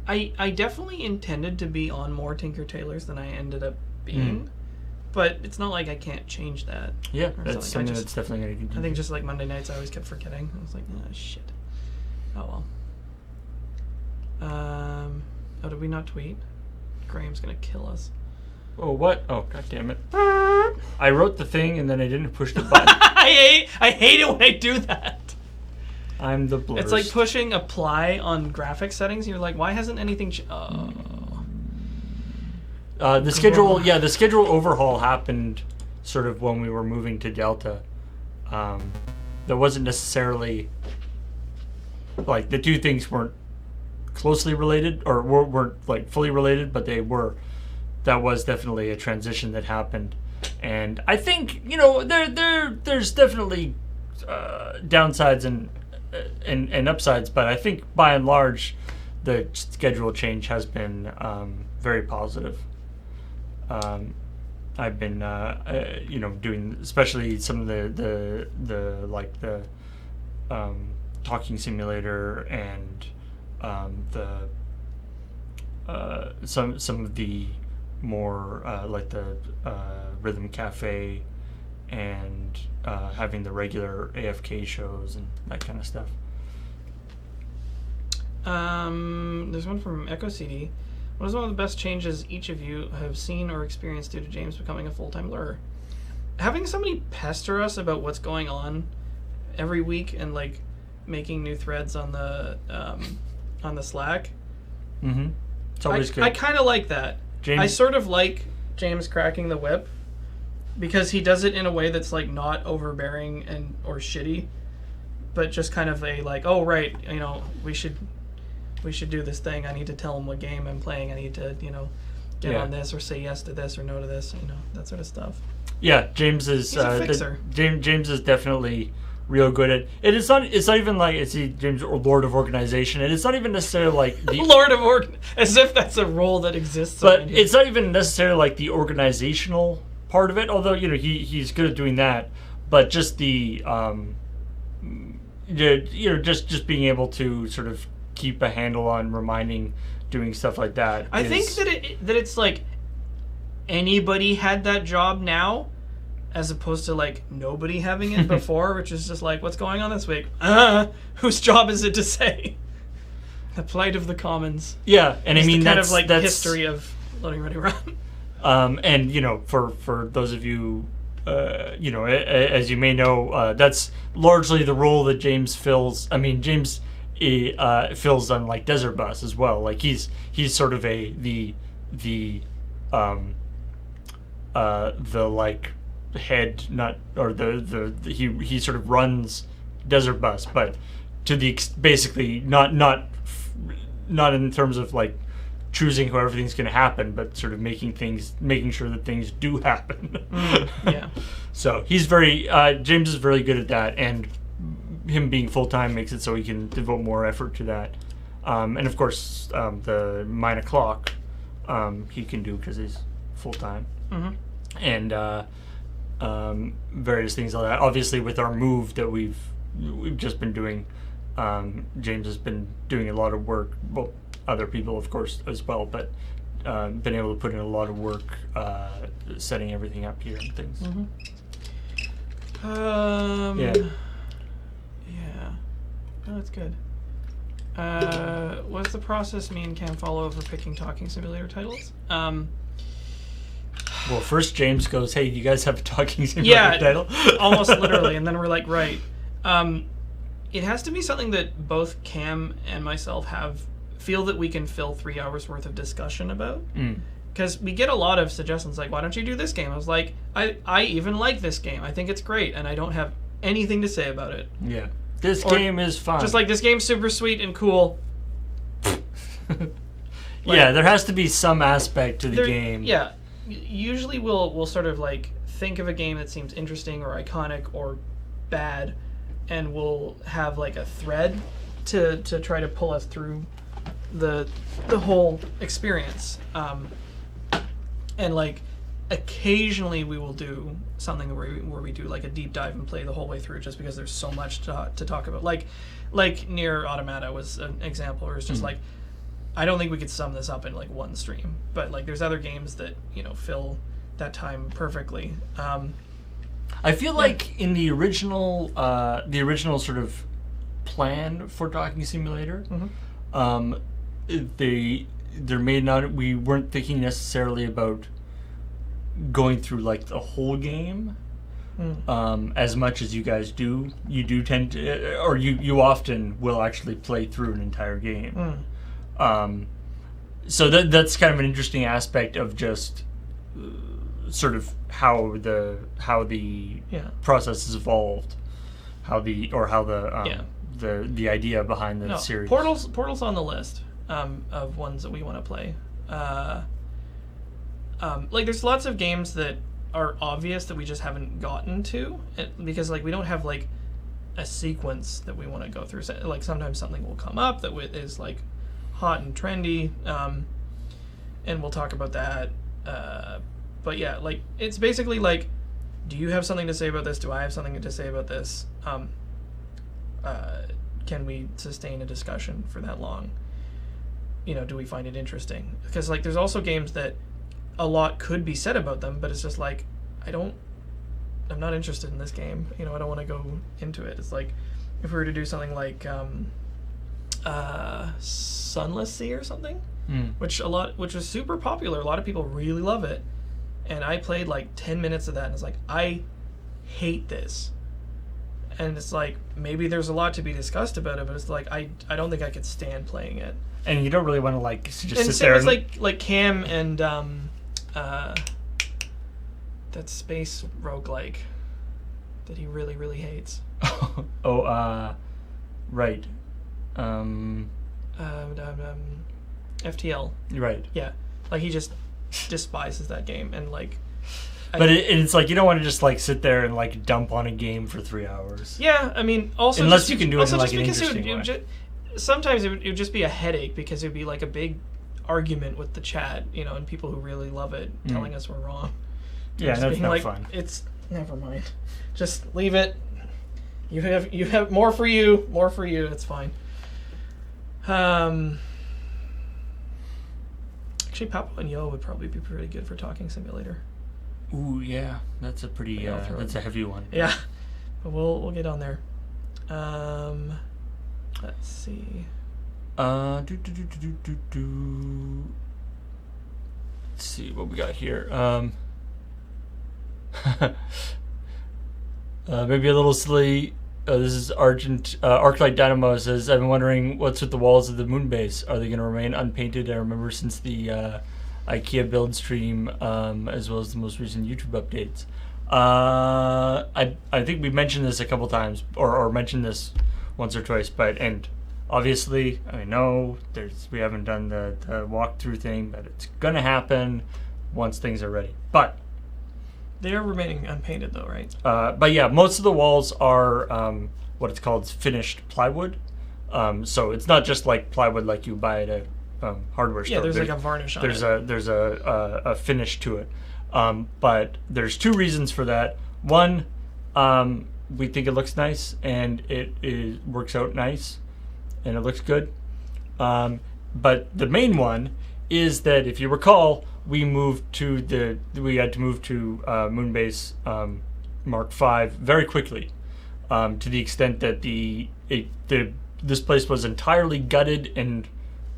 I definitely intended to be on more Tinker Tailors than I ended up being, but it's not like I can't change that. Yeah, that's something that's definitely going to continue. I think just like Monday nights, I always kept forgetting. I was like, shit. Oh, well. Oh, did we not tweet? Graham's going to kill us. Oh, what? Oh, god damn it. I wrote the thing and then I didn't push the button. I hate it when I do that. I'm the blurst. It's like pushing apply on graphic settings. You're like, why hasn't anything the schedule overhaul happened sort of when we were moving to Delta. That wasn't necessarily like the two things weren't closely related or weren't like fully related, but they were. That was definitely a transition that happened, and I think there's definitely downsides and upsides, but I think by and large the schedule change has been very positive. I've been doing especially some of the talking simulator and some of the more like the Rhythm Cafe and having the regular AFK shows and that kind of stuff. There's one from Echo CD. What is one of the best changes each of you have seen or experienced due to James becoming a full-time lurker? Having somebody pester us about what's going on every week and like making new threads on the Slack. Mm-hmm. It's always good. I kind of like that. James, I sort of like James cracking the whip because he does it in a way that's like not overbearing and or shitty, but just kind of a like, oh right, you know, we should do this thing. I need to tell him what game I'm playing. I need to, you know, get on this or say yes to this or no to this, you know, that sort of stuff. Yeah, James is He's a fixer. James is definitely real good at it. It's not even like it's James or Lord of Organization, and it's not even necessarily like the Lord of as if that's a role that exists. But it's not even necessarily like the organizational part of it, although you know he's good at doing that. But just the just being able to sort of keep a handle on reminding, doing stuff like that. I think that it's like anybody had that job now, as opposed to like nobody having it before, which is just like, what's going on this week? Whose job is it to say? The plight of the commons. Yeah, and I mean the kind that's of like that's, history of Loading Ready Run. And you know, for those of you, you know, as you may know, that's largely the role that James fills. I mean, James fills on like Desert Bus as well. Like he's sort of the like head, not or the he sort of runs Desert Bus, but to the basically not in terms of like choosing how everything's going to happen, but sort of making sure that things do happen. Yeah. So he's James is very good at that, and him being full time makes it so he can devote more effort to that. And of course, the 9 o'clock he can do because he's full time. Mm-hmm. And various things like that. Obviously, with our move that we've just been doing, James has been doing a lot of work. Well, other people, of course, as well, but been able to put in a lot of work setting everything up here and things. Mm-hmm. Yeah. Yeah. Oh, that's good. What's the process me and Cam follow for picking Talking Simulator titles? Well, first James goes, "Hey, you guys have a Talking Simulator title?" Almost literally, and then we're like, right. It has to be something that both Cam and myself feel that we can fill 3 hours worth of discussion about. Because we get a lot of suggestions like, why don't you do this game? I was like, I even like this game. I think it's great, and I don't have anything to say about it. Yeah. This game is fun. Just like, this game's super sweet and cool. Yeah, there has to be some aspect to the game. Yeah. Usually we'll sort of like think of a game that seems interesting or iconic or bad, and we'll have like a thread to try to pull us through the whole experience. And like occasionally we will do something where we do like a deep dive and play the whole way through, just because there's so much to talk about. Like Nier Automata was an example where it's just like, I don't think we could sum this up in like one stream, but like there's other games that, you know, fill that time perfectly. I feel like in the original sort of plan for Talking Simulator, we weren't thinking necessarily about going through like the whole game as much as you guys do. You do tend to, or you often will actually play through an entire game. So that's kind of an interesting aspect of just sort of how the process has evolved, how the idea behind the series. Portal's on the list of ones that we want to play. Like there's lots of games that are obvious that we just haven't gotten to, because like we don't have like a sequence that we want to go through. So, like sometimes something will come up that is like hot and trendy, and we'll talk about that. But yeah, like it's basically like, do you have something to say about this? Do I have something to say about this? Can we sustain a discussion for that long? You know, do we find it interesting? Because like there's also games that a lot could be said about them, but it's just like, I don't not interested in this game. You know, I don't want to go into it. It's like if we were to do something like Sunless Sea or something, which was super popular. A lot of people really love it, and I played like 10 minutes of that, and it's like, I hate this. And it's like, maybe there's a lot to be discussed about it, but it's like, I don't think I could stand playing it. And you don't really want to like just and sit same there. With like Cam and that space roguelike that he really, really hates. Right. FTL. Right. Yeah, like he just despises that game, and like. But it's like you don't want to just like sit there and like dump on a game for 3 hours. Yeah, I mean, also unless just, you can do it in like an interesting way. Sometimes it would just be a headache because it would be like a big argument with the chat, you know, and people who really love it telling us we're wrong. Yeah, that's no like, fun. It's never mind. Just leave it. You have more for you. It's fine. Actually, Papua and Yo would probably be pretty good for Talking Simulator. Ooh, yeah, that's a pretty that's a heavy one. Yeah, but we'll get on there. Let's see. Let's see what we got here. Maybe a little silly. This is Arclight Dynamo says, I've been wondering what's with the walls of the moon base. Are they going to remain unpainted? I remember since the IKEA build stream, as well as the most recent YouTube updates. I think we mentioned this a couple times, or mentioned this once or twice, and obviously, I know we haven't done the walkthrough thing, but it's gonna happen once things are ready. But they are remaining unpainted, though, right? But yeah, most of the walls are what it's called finished plywood. So it's not just like plywood like you buy at a hardware store. Yeah, there's like a varnish on it. There's a finish to it. But there's two reasons for that. One, we think it looks nice and it works out nice and it looks good. But the main one is that if you recall, we had to move to Moonbase Mark V very quickly, to the extent that this place was entirely gutted and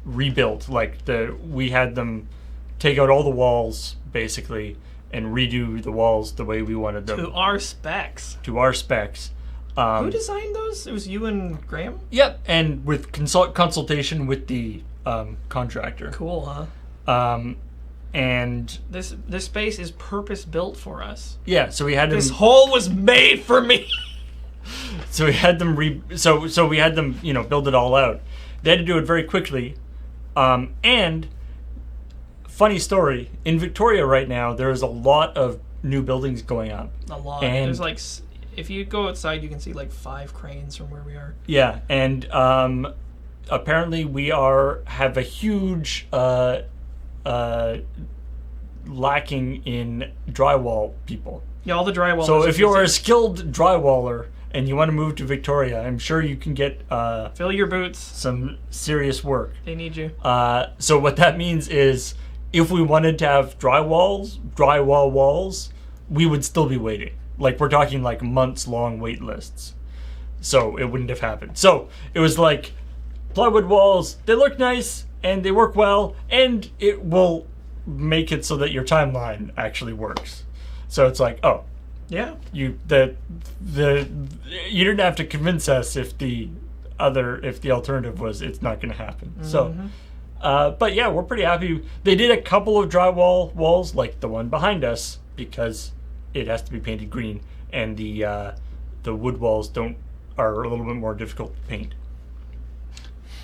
rebuilt. We had them take out all the walls basically and redo the walls the way we wanted them. To our specs. Who designed those? It was you and Graham? Yep, and with consultation with the contractor. Cool, huh? And this space is purpose built for us. Yeah, so we had them. This hole was made for me. So we had them so we had them, build it all out. They had to do it very quickly. And funny story, in Victoria right now, there is a lot of new buildings going up. A lot. And there's like, if you go outside, you can see like 5 cranes from where we are. Yeah, and apparently we have a huge lacking in drywall people. Yeah, all the drywallers. So if you're a skilled drywaller and you want to move to Victoria, I'm sure you can get fill your boots. Some serious work. They need you. So what that means is, if we wanted to have drywall walls, we would still be waiting. Like, we're talking like months long wait lists. So it wouldn't have happened. So it was like, plywood walls, they look nice and they work well, and it will make it so that your timeline actually works. So it's like, oh, yeah, you didn't have to convince us if the alternative was it's not going to happen. Mm-hmm. So, but yeah, we're pretty happy. They did a couple of drywall walls, like the one behind us, because it has to be painted green, and the wood walls are a little bit more difficult to paint.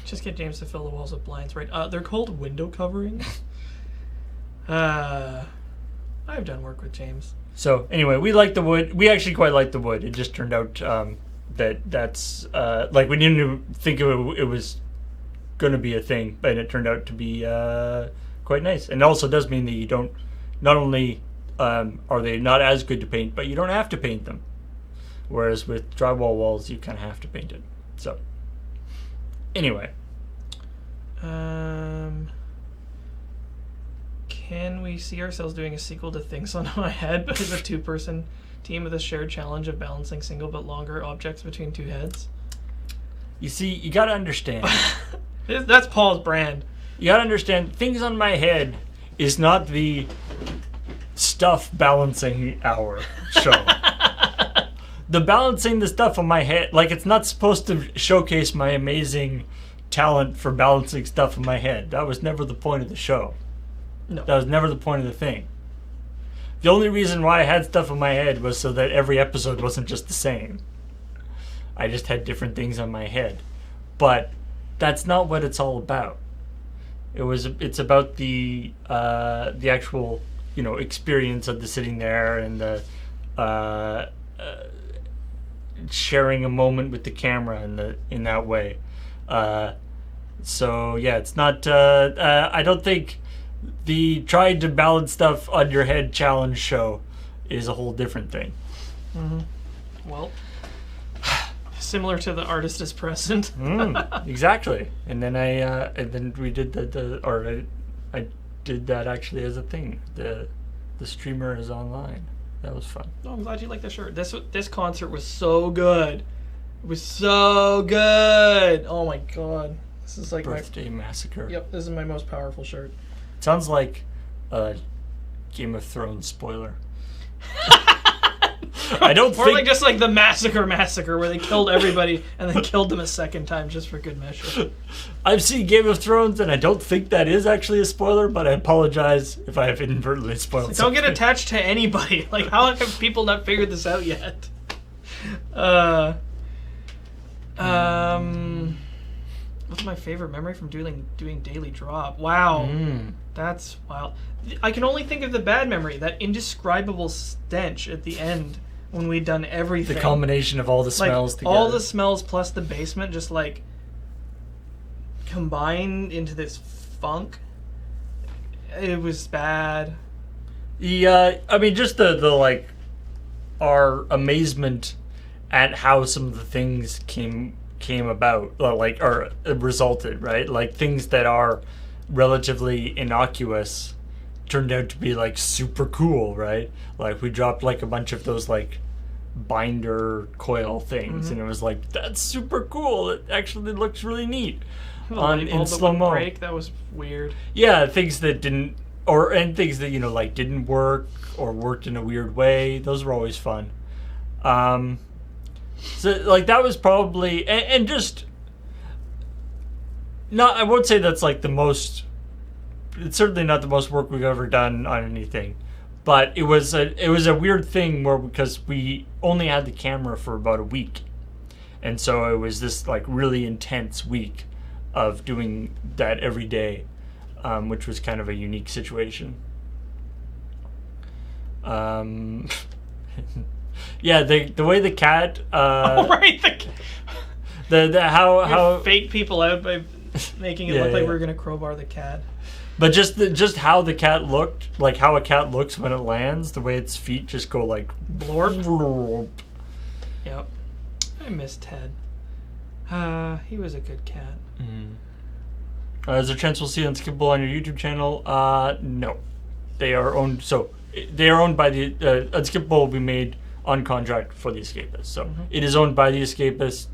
Just get James to fill the walls with blinds, right? They're called window coverings. I've done work with James. So anyway, we like the wood. We actually quite like the wood. It just turned out that's like, we didn't think it was going to be a thing, but it turned out to be quite nice. And it also does mean that you don't, not only are they not as good to paint, but you don't have to paint them. Whereas with drywall walls, you kind of have to paint it. So Can we see ourselves doing a sequel to Things on My Head, but as a two-person team with a shared challenge of balancing single but longer objects between two heads? You see, you gotta understand. That's Paul's brand. You gotta understand, Things on My Head is not the stuff balancing hour show. The balancing the stuff on my head, like, it's not supposed to showcase my amazing talent for balancing stuff in my head. That was never the point of the show. No. That was never the point of the thing. The only reason why I had stuff in my head was so that every episode wasn't just the same. I just had different things on my head. But that's not what it's all about. It's about the actual, experience of the sitting there and the sharing a moment with the camera in that way. So yeah, it's not. I don't think the trying to balance stuff on your head challenge show is a whole different thing. Mm-hmm. Well, similar to the artist is present. Exactly. And then we did I did that actually as a thing. The streamer is online. That was fun. Oh, I'm glad you like the shirt. This concert was so good. It was so good. Oh my god. This is like Birthday Massacre. Yep, this is my most powerful shirt. It sounds like a Game of Thrones spoiler. I don't think... Or like just like the Massacre where they killed everybody and then killed them a second time just for good measure. I've seen Game of Thrones and I don't think that is actually a spoiler, but I apologize if I have inadvertently spoiled something. Don't get attached to anybody. Like, how have people not figured this out yet? What's my favorite memory from doing Daily Drop? Wow. That's wild. I can only think of the bad memory, that indescribable stench at the end when we'd done everything. The combination of all the smells together. All the smells plus the basement just like combined into this funk. It was bad. Yeah, I mean, just the like our amazement at how some of the things came about, or resulted, right? Like things that are relatively innocuous turned out to be like super cool, right? Like we dropped like a bunch of those like binder coil things, and it was like, that's super cool. It actually looks really neat. In slow mo. Break, that was weird. Yeah, things that didn't, and things that like didn't work or worked in a weird way. Those were always fun. So like that was probably and just not. I won't say that's like the most. It's certainly not the most work we've ever done on anything, but it was a weird thing because we only had the camera for about a week, and so it was this like really intense week of doing that every day, which was kind of a unique situation. Yeah, the way the cat. Right. The how fake people out by making it look like we're gonna crowbar the cat. But just how the cat looked, like how a cat looks when it lands, the way its feet just go like blorp. Yep. I miss Ted. He was a good cat. Is there a chance we'll see Unskippable on your YouTube channel? No. They are owned. So they are owned by the Unskippable will be made on contract for the Escapist. So it is owned by the Escapist.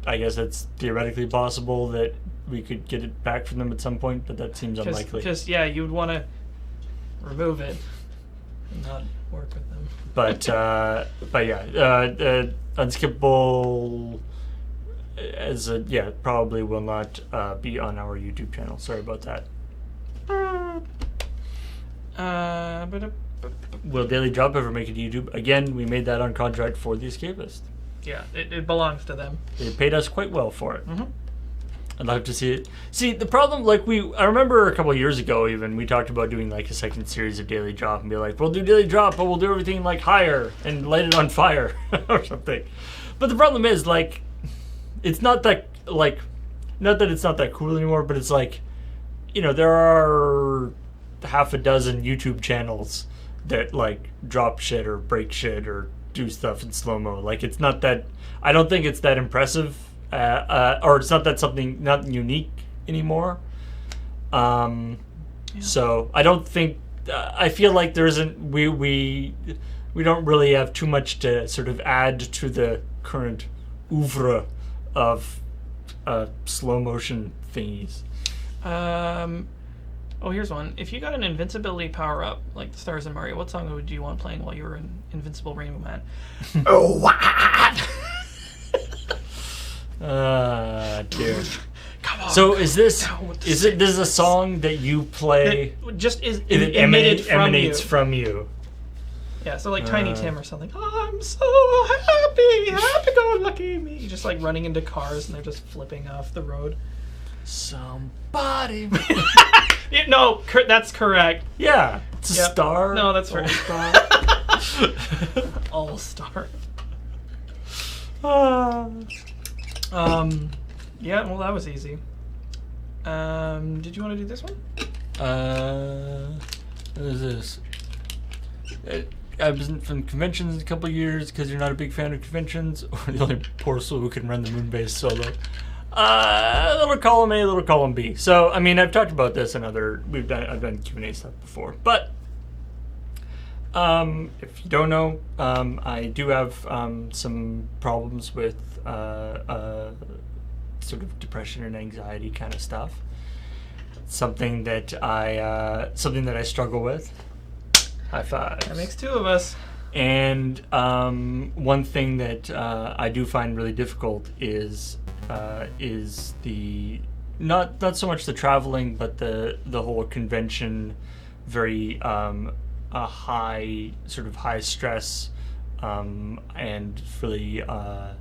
I guess it's theoretically possible that we could get it back from them at some point, but that seems unlikely. Because you would want to remove it and not work with them. But yeah, Unskippable probably will not be on our YouTube channel. Sorry about that. Will Daily Drop ever make it to YouTube? Again, we made that on contract for the Escapist. Yeah, it belongs to them. They paid us quite well for it. I'd love to see it. See, the problem, I remember a couple of years ago even, we talked about doing like a second series of Daily Drop and be like, we'll do Daily Drop, but we'll do everything like higher and light it on fire or something. But the problem is, like, it's not that, like, not that it's not that cool anymore, but it's like, there are half a dozen YouTube channels that like drop shit or break shit or do stuff in slow-mo. Like, it's not that, I don't think it's that impressive, or it's not that something not unique anymore. So I don't think I feel like there isn't we don't really have too much to sort of add to the current oeuvre of slow motion thingies. Oh, here's one. If you got an invincibility power up like the stars in Mario, what song would you want playing while you were an invincible Rainbow Man? Oh, what? Dude. Come on. So is this a song that you play? It just is It emanates from you. Yeah, so like Tiny Tim or something. I'm so happy-go-lucky me. Just like running into cars and they're just flipping off the road. Somebody. No, that's correct. Yeah, it's a star. No, that's right. All star. Yeah, well, that was easy. Did you want to do this one? What is this? I wasn't from conventions in a couple of years because you're not a big fan of conventions, or the only poor soul who can run the moon-based solo. Little column A, little column B. So, I mean, I've talked about this in I've done Q&A stuff before, but if you don't know, I do have some problems with sort of depression and anxiety kind of stuff. Something that I struggle with. High five. That makes two of us. And one thing that I do find really difficult is the not so much the traveling, but the whole convention, very a high stress and really a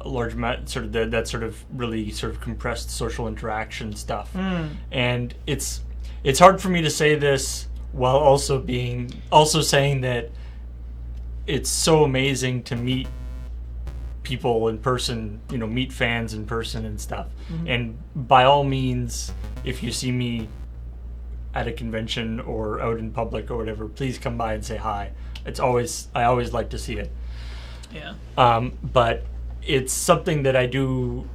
large amount that sort of really sort of compressed social interaction stuff. And it's hard for me to say this while also saying that it's so amazing to meet people in person, meet fans in person and stuff. And by all means, if you see me at a convention or out in public or whatever, please come by and say hi. I always like to see it. Yeah. But it's something that I do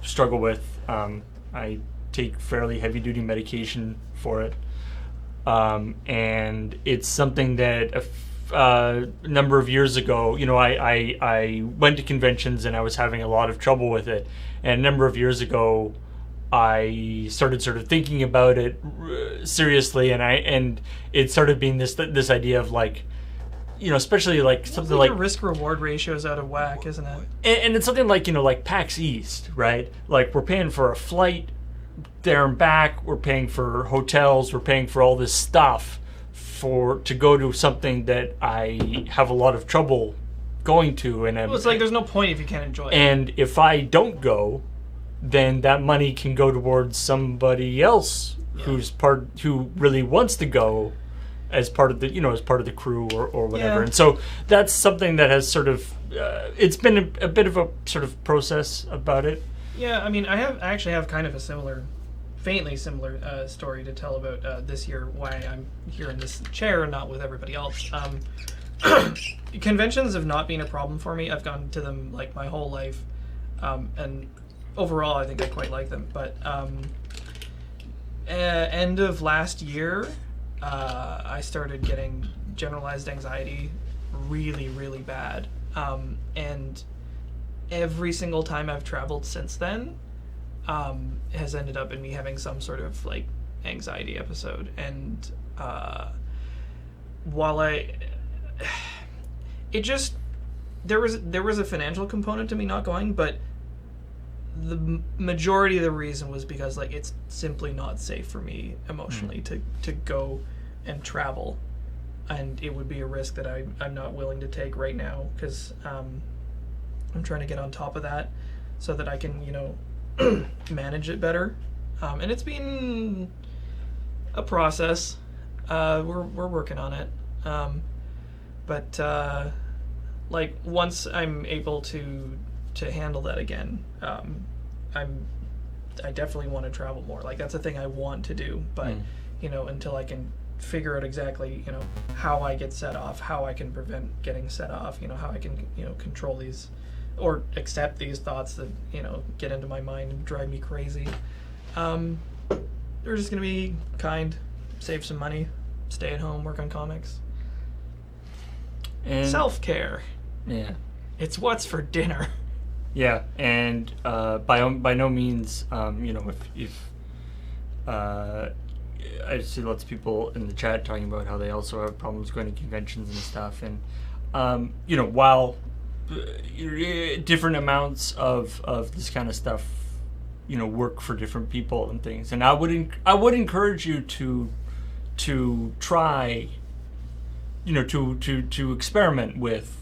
struggle with. I take fairly heavy duty medication for it. And it's something that a number of years ago, I went to conventions and I was having a lot of trouble with it. And a number of years ago, I started sort of thinking about it seriously, and it started being this idea of like, especially like something like the risk reward ratio is out of whack, isn't it? And it's something like like PAX East, right? Like we're paying for a flight there and back, we're paying for hotels, we're paying for all this stuff to go to something that I have a lot of trouble going to, and it's like there's no point if you can't enjoy it. And if I don't go, then that money can go towards somebody else who really wants to go as part of the crew or whatever. And so that's something that has sort of it's been a bit of a sort of process about it. Yeah, I mean, I actually have kind of a faintly similar story to tell about this year, why I'm here in this chair and not with everybody else. Conventions have not been a problem for me. I've gone to them like my whole life, and overall I think I quite like them. But end of last year, I started getting generalized anxiety really, really bad, and every single time I've traveled since then has ended up in me having some sort of like anxiety episode. And while there was a financial component to me not going, but the majority of the reason was because like it's simply not safe for me emotionally to go and travel, and it would be a risk that I'm not willing to take right now, because I'm trying to get on top of that so that I can manage it better, and it's been a process. We're working on it, but like once I'm able to handle that again, I definitely want to travel more. Like that's a thing I want to do, but until I can figure out exactly how I get set off, how I can prevent getting set off, how I can control these or accept these thoughts that get into my mind and drive me crazy, We're just gonna be kind, save some money, stay at home, work on comics. And Self-care. yeah. It's what's for dinner. Yeah, and by no means, if I see lots of people in the chat talking about how they also have problems going to conventions and stuff, and while different amounts of this kind of stuff, work for different people and things, and I would encourage you to try, to experiment with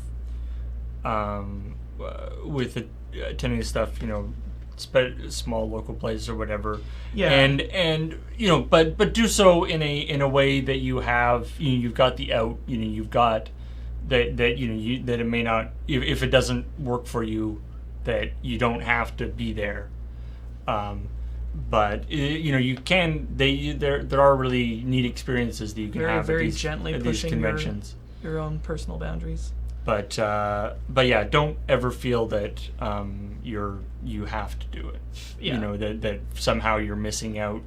attending stuff, small local places or whatever. Yeah. And but do so in a way that you have, you've got the out, you've got that that it may not, if it doesn't work for you, that you don't have to be there. But you can. There are really neat experiences that you can have very at these, gently at these pushing conventions. your own personal boundaries. But yeah, don't ever feel that you have to do it. Yeah. That somehow you're missing out,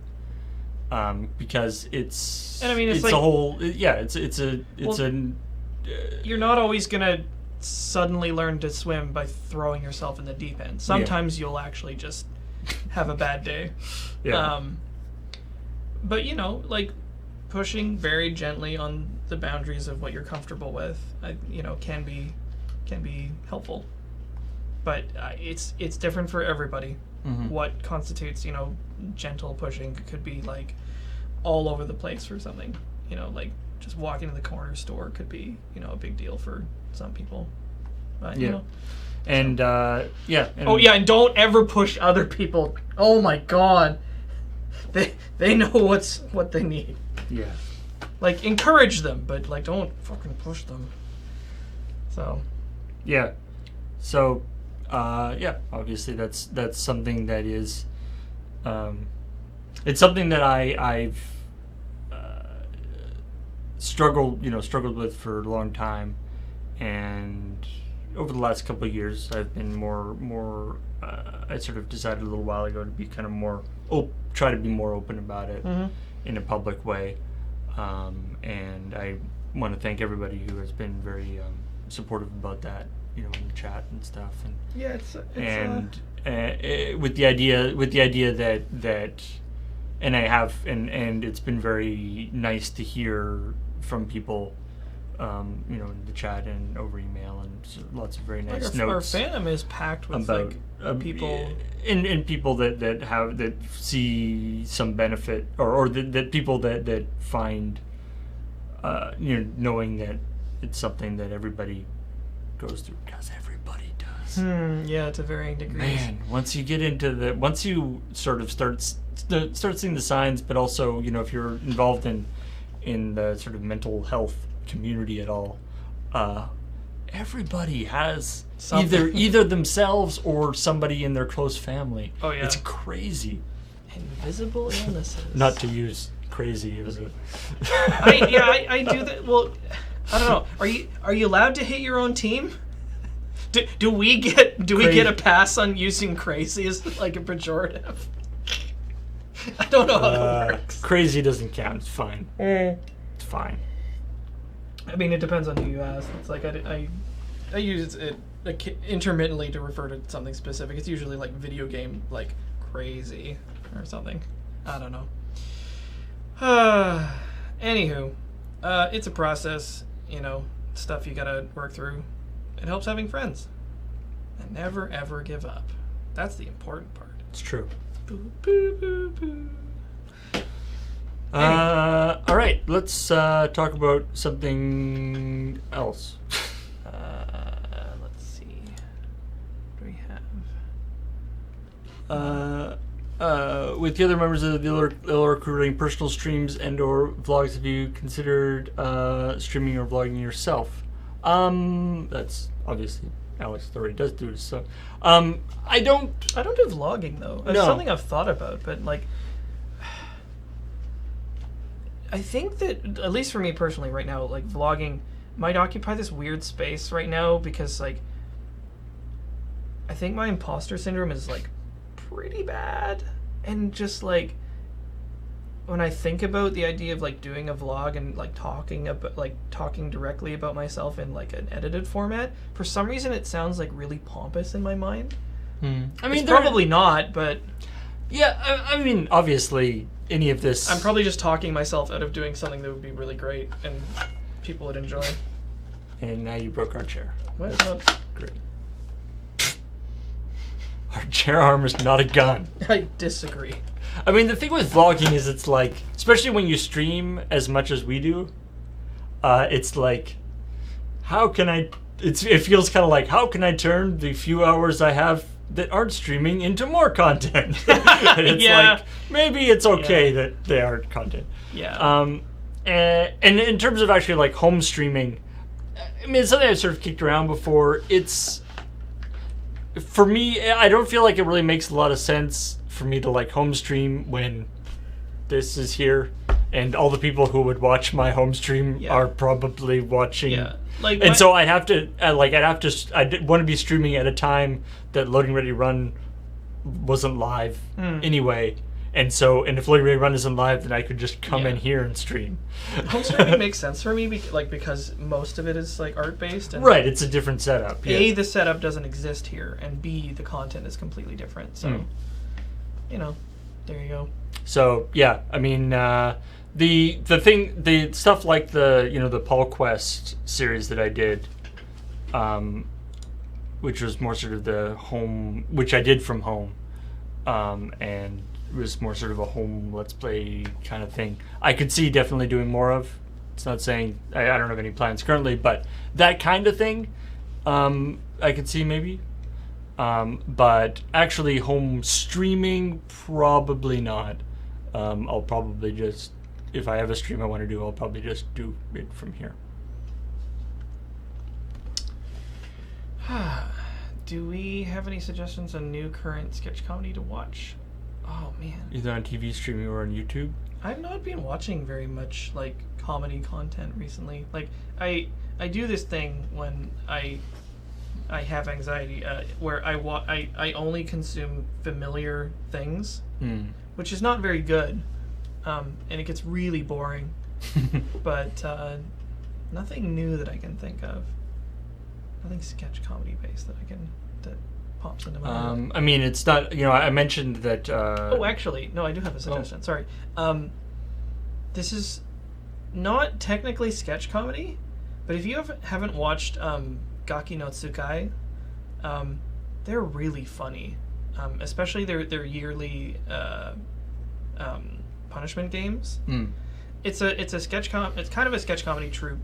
because it's. And I mean, it's a like, whole. Yeah, it's you're not always gonna suddenly learn to swim by throwing yourself in the deep end. Sometimes you'll actually just have a bad day. Yeah. But like pushing very gently on the boundaries of what you're comfortable with, can be helpful. But it's different for everybody. Mm-hmm. What constitutes gentle pushing could be like all over the place for something. Like just walking to the corner store could be a big deal for some people. But, yeah. And yeah. And and don't ever push other people. Oh my God, they know what they need. Yeah. Like, encourage them, but like don't fucking push them. So. Yeah. So, yeah. Obviously, that's something that is. It's something that I've struggled with for a long time, and over the last couple of years, I've been more. I sort of decided a little while ago to be kind of more try to be more open about it in a public way, and I want to thank everybody who has been very supportive about that, in the chat and stuff, and Yeah, with the idea that, and I have, and it's been very nice to hear from people, in the chat and over email, and lots of very nice notes. Our fandom is packed with about people, and people that see some benefit, or that people that find, knowing that it's something that everybody goes through, because everybody does. Yeah, to varying degrees. Man, once you sort of start seeing the signs, but also, if you're involved in the sort of mental health community at all, everybody has either themselves or somebody in their close family. Oh yeah, it's crazy. Invisible illnesses. Not to use crazy as a. I do that. Well, I don't know. Are you allowed to hate your own team? Do we get a pass on using crazy as like a pejorative? I don't know how that works. Crazy doesn't count. It's fine. It's fine. I mean, it depends on who you ask. It's like I use it intermittently to refer to something specific. It's usually like video game, like crazy or something. I don't know. Anywho, it's a process. Stuff you gotta work through. It helps having friends, and never ever give up. That's the important part. It's true. Boo, boo, boo, boo. All right, let's talk about something else. Let's see. What do we have? With the other members of the LR crew running personal streams and/or vlogs, have you considered streaming or vlogging yourself? That's obviously Alex already does do this. So, I don't do vlogging though. It's something I've thought about, but like, I think that, at least for me personally right now, like vlogging might occupy this weird space right now because like I think my imposter syndrome is like pretty bad, And just like when I think about the idea of like doing a vlog and like talking directly about myself in like an edited format, for some reason it sounds like really pompous in my mind. I mean, it's probably not, but yeah, I mean, obviously, any of this. I'm probably just talking myself out of doing something that would be really great and people would enjoy. And now you broke our chair. What? That's great. Our chair arm is not a gun. I disagree. I mean, the thing with vlogging is it's like, especially when you stream as much as we do, it's like, how can I... It feels kind of like, how can I turn the few hours I have that aren't streaming into more content? And it's like, maybe it's okay that they aren't content. Yeah. And in terms of actually like home streaming, I mean, it's something I've sort of kicked around before. It's, for me, I don't feel like it really makes a lot of sense for me to like home stream when this is here and all the people who would watch my home stream are probably watching. Yeah. Like, and so I'd want to be streaming at a time that Loading Ready Run wasn't live anyway. And if Loading Ready Run isn't live, then I could just come in here and stream. Home streaming makes sense for me because most of it is like art based. And right, it's a different setup. A, the setup doesn't exist here, and B, the content is completely different. So, there you go. So yeah, I mean, the stuff like the Paul Quest series that I did, which was more sort of the home, which I did from home, and it was more sort of a home let's play kind of thing. I could see definitely doing more of. It's not saying I don't have any plans currently, but that kind of thing, I could see maybe. But actually home streaming, probably not. I'll probably just, if I have a stream I want to do, I'll probably just do it from here. Do we have any suggestions on new current sketch comedy to watch? Oh man. Either on TV streaming or on YouTube? I've not been watching very much like comedy content recently. Like I do this thing when I have anxiety where I only consume familiar things, which is not very good, and it gets really boring. But nothing new that I can think of. Nothing sketch comedy based that pops into my head. I mean, it's not. I mentioned that. Oh, actually, no. I do have a suggestion. Sorry. This is not technically sketch comedy, but if you haven't watched Gaki no Tsukai, they're really funny, especially their yearly punishment games. It's a sketch it's kind of a sketch comedy troupe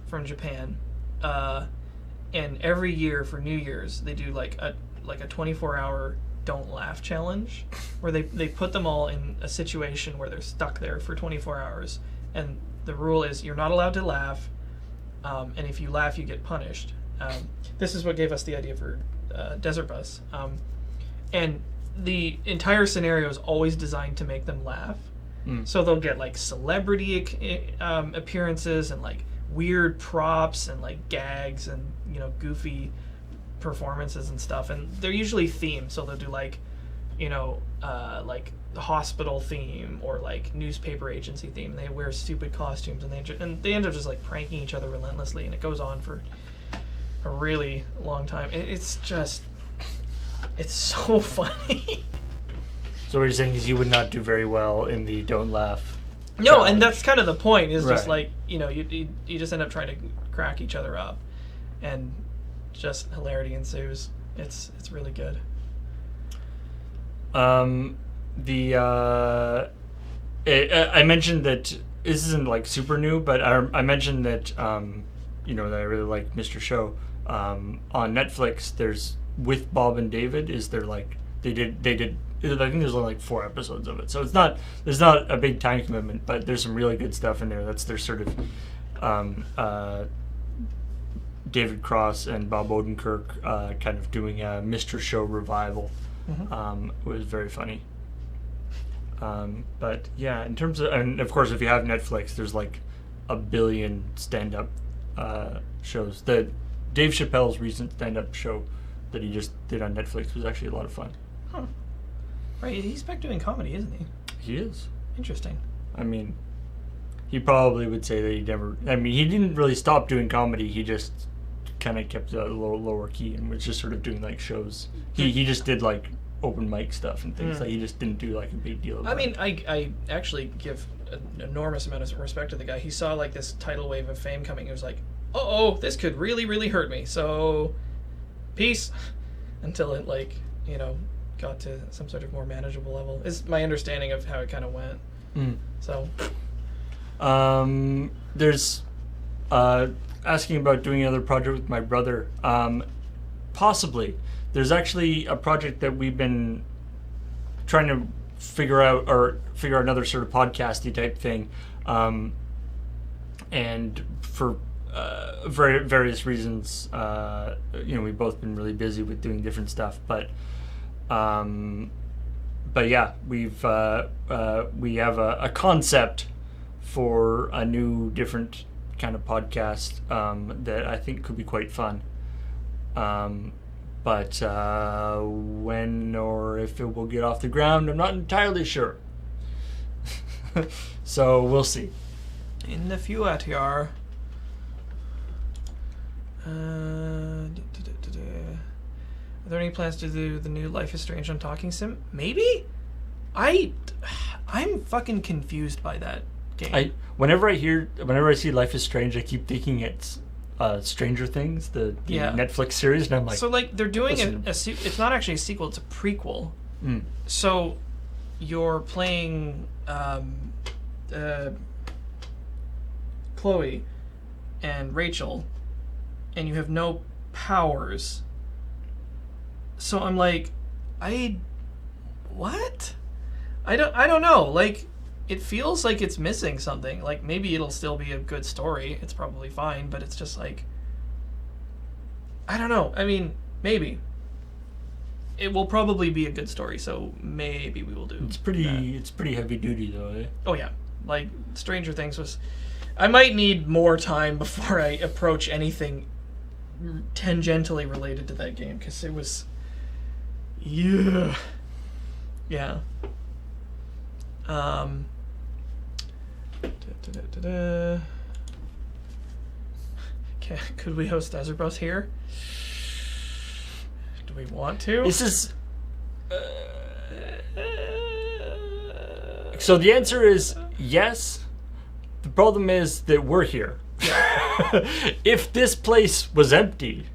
from Japan, and every year for New Year's they do like a 24-hour don't laugh challenge, where they put them all in a situation where they're stuck there for 24 hours, and the rule is you're not allowed to laugh, and if you laugh you get punished. This is what gave us the idea for Desert Bus, and the entire scenario is always designed to make them laugh. So they'll get like celebrity appearances and like weird props and like gags and goofy performances and stuff, and they're usually themed, so they'll do like like the hospital theme or like newspaper agency theme. They wear stupid costumes and they end up just like pranking each other relentlessly, and it goes on for a really long time. It's so funny. So what you're saying is you would not do very well in the don't laugh. No, challenge. And that's kind of the point. Is right. Just like you just end up trying to crack each other up, and just hilarity ensues. It's really good. I mentioned that this isn't like super new, but I mentioned that that I really like Mr. Show. On Netflix, there's With Bob and David. Is there like they did I think there's only like 4 episodes of it, so there's not a big time commitment, but there's some really good stuff in there. That's their sort of David Cross and Bob Odenkirk kind of doing a Mr. Show revival. It was very funny. But yeah, in terms of, and of course if you have Netflix, there's like a billion stand-up shows. The Dave Chappelle's recent stand-up show that he just did on Netflix was actually a lot of fun. Right, he's back doing comedy, isn't he? He is. Interesting. I mean, he probably would say that he never... I mean, he didn't really stop doing comedy. He just kind of kept a lower key and was just sort of doing, like, shows. He just did, like, open mic stuff and things. Like, he just didn't do, like, a big deal about it. I actually give an enormous amount of respect to the guy. He saw, like, this tidal wave of fame coming. He was like, uh-oh, this could really, really hurt me. So, peace. Until it, like, you know, got to some sort of more manageable level. Is my understanding of how it kind of went. So... there's asking about doing another project with my brother. Possibly. There's actually a project that we've been trying to figure out another sort of podcasty type thing. And for various reasons, we've both been really busy with doing different stuff, but yeah, we have a concept for a new, different kind of podcast that I think could be quite fun. But when or if it will get off the ground, I'm not entirely sure. So we'll see. In the future. Are there any plans to do the new Life is Strange on Talking Sim? Maybe? I'm fucking confused by that game. Whenever I see Life is Strange, I keep thinking it's Stranger Things, the Netflix series, and I'm like... So, like, they're doing it's not actually a sequel, it's a prequel. So, you're playing Chloe and Rachel, and you have no powers. So I'm like, what? I don't know. Like, it feels like it's missing something. Like, maybe it'll still be a good story. It's probably fine, but it's just like, I don't know. I mean, maybe. It will probably be a good story, so maybe we will do It's pretty heavy duty, though, eh? Oh, yeah. Like, Stranger Things was... I might need more time before I approach anything tangentially related to that game, because it was... Yeah. Could we host Desert Bus here? Do we want to? This is... So the answer is yes. The problem is that we're here. If this place was empty,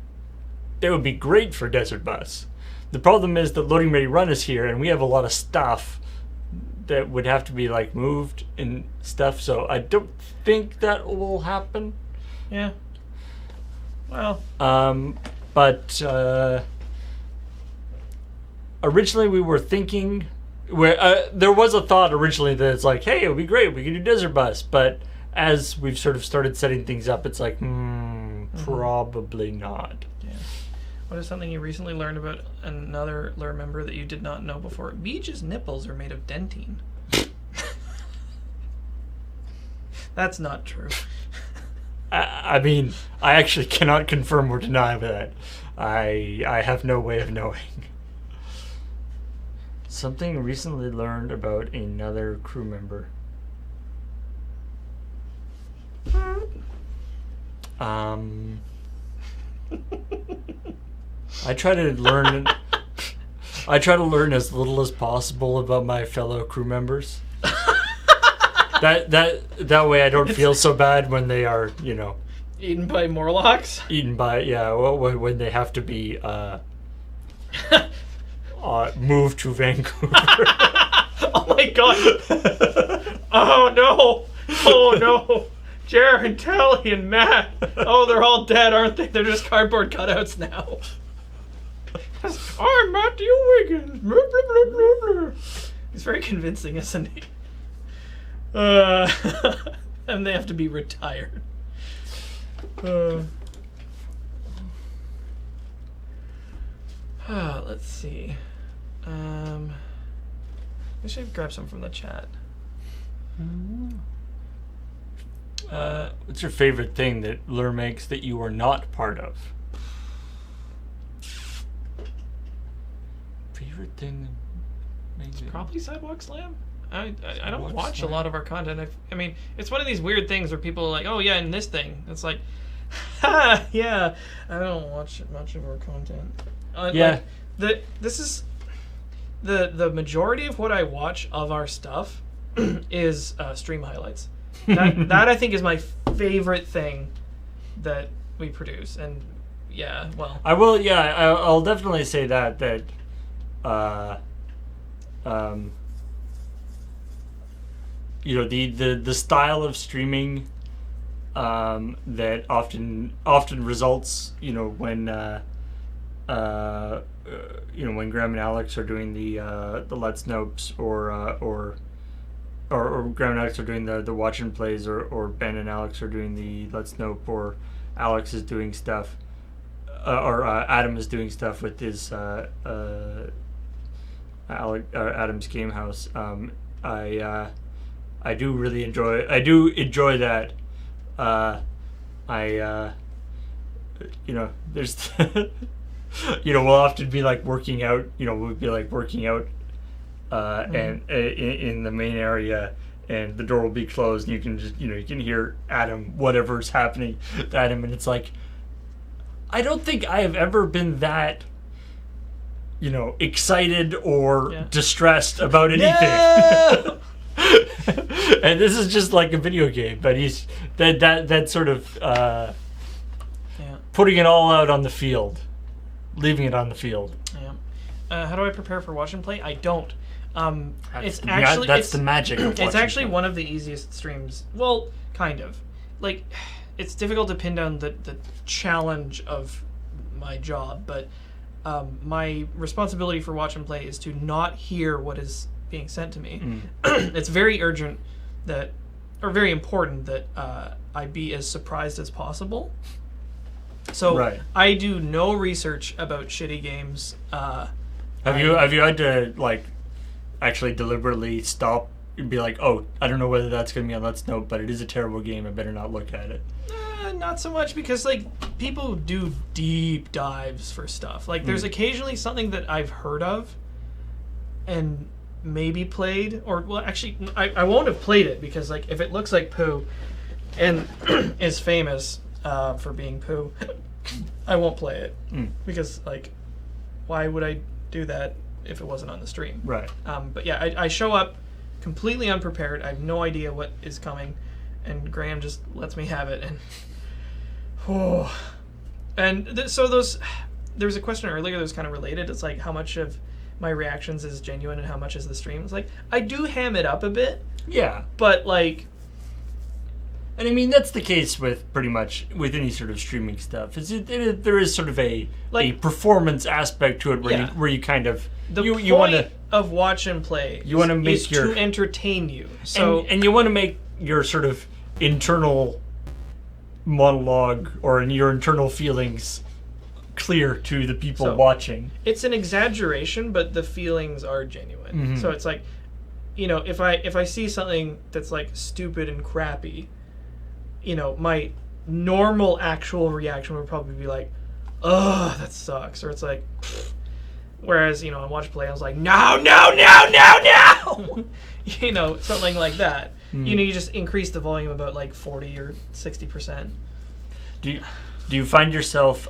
it would be great for Desert Bus. The problem is that Loading Ready Run is here, and we have a lot of stuff that would have to be, like, moved and stuff, so I don't think that will happen. Yeah. Well. But originally we were thinking... there was a thought originally that it's like, hey, it would be great, we could do Desert Bus, but as we've sort of started setting things up, it's like, probably not. Yeah. What is something you recently learned about another lure member that you did not know before? Beach's nipples are made of dentine. That's not true. I mean, I actually cannot confirm or deny that. I have no way of knowing. Something recently learned about another crew member. I try to learn as little as possible about my fellow crew members. That way I don't feel so bad when they are, Eaten by Morlocks? When they have to be moved to Vancouver. Oh my god! Oh no! Oh no! Jer and Tally and Matt! Oh, they're all dead, aren't they? They're just cardboard cutouts now. I'm Matthew Wiggins. Blah, blah, blah, blah, blah. He's very convincing, isn't he? And they have to be retired. Let's see. I should grab some from the chat. What's your favorite thing that Lure makes that you are not part of? Favorite thing? Maybe. Probably Sidewalk Slam. I don't watch a lot of our content. I mean, it's one of these weird things where people are like, oh yeah, and this thing. It's like, ha, yeah. I don't watch much of our content. Yeah. Like, this is the majority of what I watch of our stuff is stream highlights. That I think is my favorite thing that we produce, and yeah, well, I will. Yeah, I'll definitely say that. You know, the style of streaming that often results, you know, when when Graham and Alex are doing the Let's Nopes or Graham and Alex are doing the watch and plays, or Ben and Alex are doing the Let's Nope, or Alex is doing stuff, or Adam is doing stuff with his Adam's Game House. I do really enjoy. I do enjoy that. There's, we'll often be like working out. We'll be like working out, and in the main area, and the door will be closed, and you can just, you can hear Adam, whatever's happening to Adam, and it's like, I don't think I have ever been that, excited or distressed about anything. No! And this is just like a video game, but he's that sort of putting it all out on the field, leaving it on the field. Yeah. How do I prepare for watch and play? I don't. That's the magic of it's actually one of the easiest streams. Well, kind of. Like, it's difficult to pin down the challenge of my job, but my responsibility for watch and play is to not hear what is being sent to me. It's very urgent very important that I be as surprised as possible. So I do no research about shitty games. Have you had to like actually deliberately stop and be like, oh, I don't know whether that's going to be on Let's Note, but it is a terrible game, I better not look at it? Not so much, because like people do deep dives for stuff. Like there's occasionally something that I've heard of and maybe played, or well, actually I won't have played it, because like if it looks like poo and is famous for being poo, I won't play it, because like why would I do that if it wasn't on the stream? Right. But yeah, I show up completely unprepared. I have no idea what is coming, and Graham just lets me have it. And so there was a question earlier that was kind of related. It's like, how much of my reactions is genuine and how much is the stream? It's like, I do ham it up a bit. Yeah. But like, and I mean, that's the case with pretty much with any sort of streaming stuff. There is sort of a performance aspect to it where you kind of you want to of watch and play. You want to make to entertain you. So and you want to make your sort of internal monologue or your internal feelings clear to the people watching. It's an exaggeration, but the feelings are genuine. Mm-hmm. So it's like, if I see something that's like stupid and crappy, my normal actual reaction would probably be like, "Ugh, that sucks," or it's like, pfft. Whereas on Watch Play I was like, no, something like that. You just increase the volume about like 40 or 60%. Do you find yourself?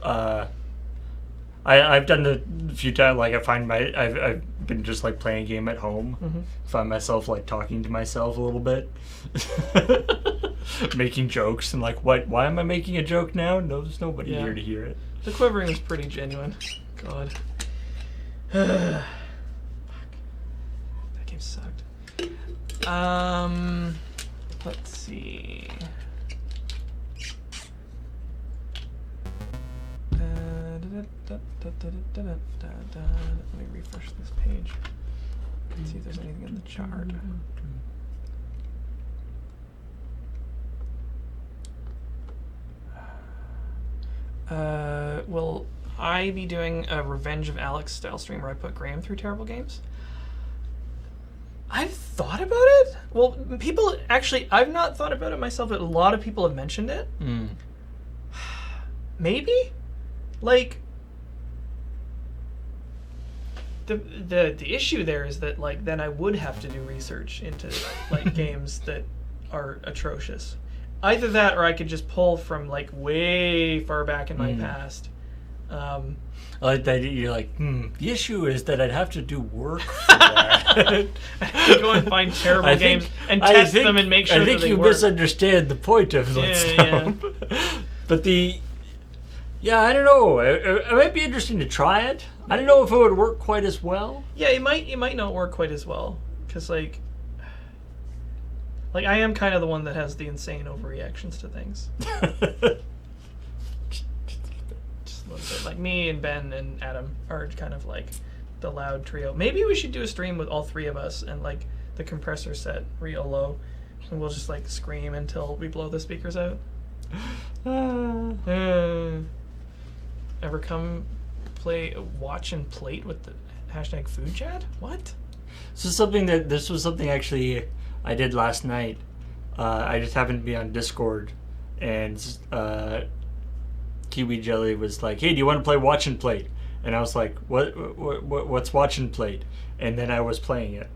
I've done the few times. Like I've been just like playing a game at home. Mm-hmm. Find myself like talking to myself a little bit, making jokes, and like, what? Why am I making a joke now? No, there's nobody here to hear it. The quivering was pretty genuine. God. Fuck. That game sucked. Let's see. Let me refresh this page and see if there's anything in the chart. Will I be doing a Revenge of Alex style stream where I put Graham through terrible games? I've thought about it. Well, people actually, I've not thought about it myself, but a lot of people have mentioned it. Maybe? Like, the issue there is that like then I would have to do research into like games that are atrocious. Either that, or I could just pull from like way far back in my past. I like that you're like, the issue is that I'd have to do work for that. I have to go and find terrible games and test them and make sure that they work. I think you misunderstand the point of Let's Stop. But I don't know. It might be interesting to try it. I don't know if it would work quite as well. Yeah, it might not work quite as well because like I am kind of the one that has the insane overreactions to things. Just a little bit. Like me and Ben and Adam are kind of like the loud trio. Maybe we should do a stream with all three of us and like the compressor set real low, and we'll just like scream until we blow the speakers out. Ever come play watch and plate with the hashtag food chat? What? This was something actually I did last night. I just happened to be on Discord, and Kiwi Jelly was like, "Hey, do you want to play Watch and Plate?" And I was like, "What's Watch and Plate?" And then I was playing it.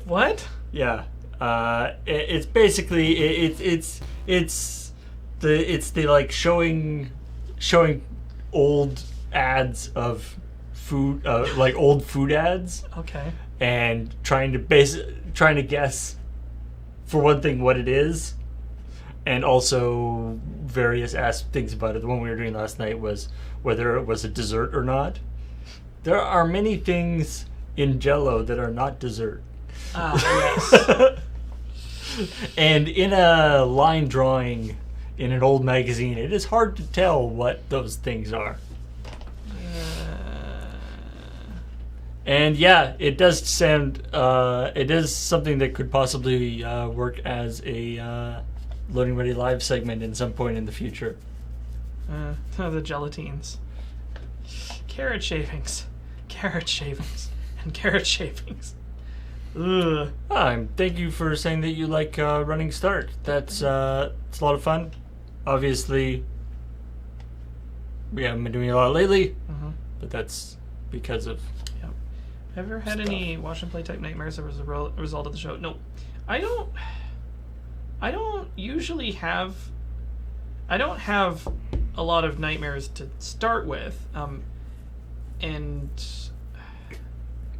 What? Yeah. It's basically it's the like showing old ads of food, like old food ads. Okay. And trying to guess, for one thing, what it is, and also various things about it. The one we were doing last night was whether it was a dessert or not. There are many things in Jell-O that are not dessert. Yes. And in a line drawing in an old magazine, it is hard to tell what those things are. And yeah, it does sound, it is something that could possibly work as a Loading Ready Live segment in some point in the future. The gelatines. Carrot shavings, and carrot shavings. Ugh. Thank you for saying that you like Running Start. It's a lot of fun. Obviously, we haven't been doing a lot lately, but that's because of... Ever had any watch and play type nightmares as a result of the show? No, I don't usually have. I don't have a lot of nightmares to start with, and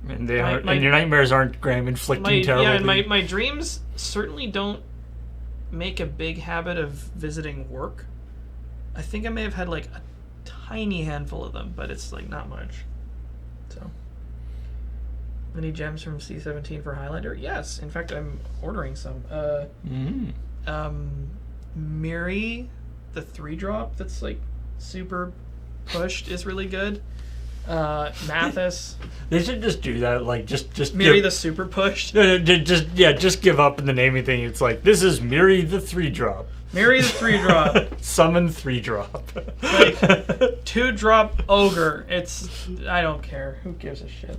your nightmares aren't Graham inflicting terrible. Yeah, and my dreams certainly don't make a big habit of visiting work. I think I may have had like a tiny handful of them, but it's like not much. So. Any gems from C17 for Highlander? Yes. In fact, I'm ordering some. Miri, the 3-drop that's like super pushed is really good. Mathis. They should just do that. Like just Miri the super pushed. No, just give up in the naming thing. It's like, this is Miri the 3-drop. Miri the 3-drop. Summon 3-drop. Like 2-drop ogre. I don't care. Who gives a shit?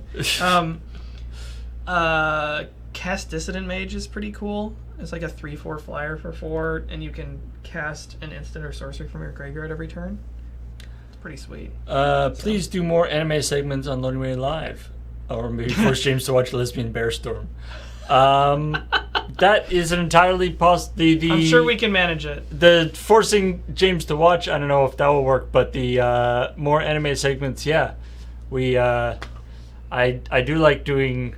Cast Dissident Mage is pretty cool. It's like a 3/4 flyer for 4, and you can cast an instant or sorcery from your graveyard every turn. It's pretty sweet. Please do more anime segments on Loading Ready Live, or maybe force James to watch Lesbian Bear Storm. That is an entirely possible. I'm sure we can manage it. The forcing James to watch, I don't know if that will work, but the more anime segments, yeah, we. I do like doing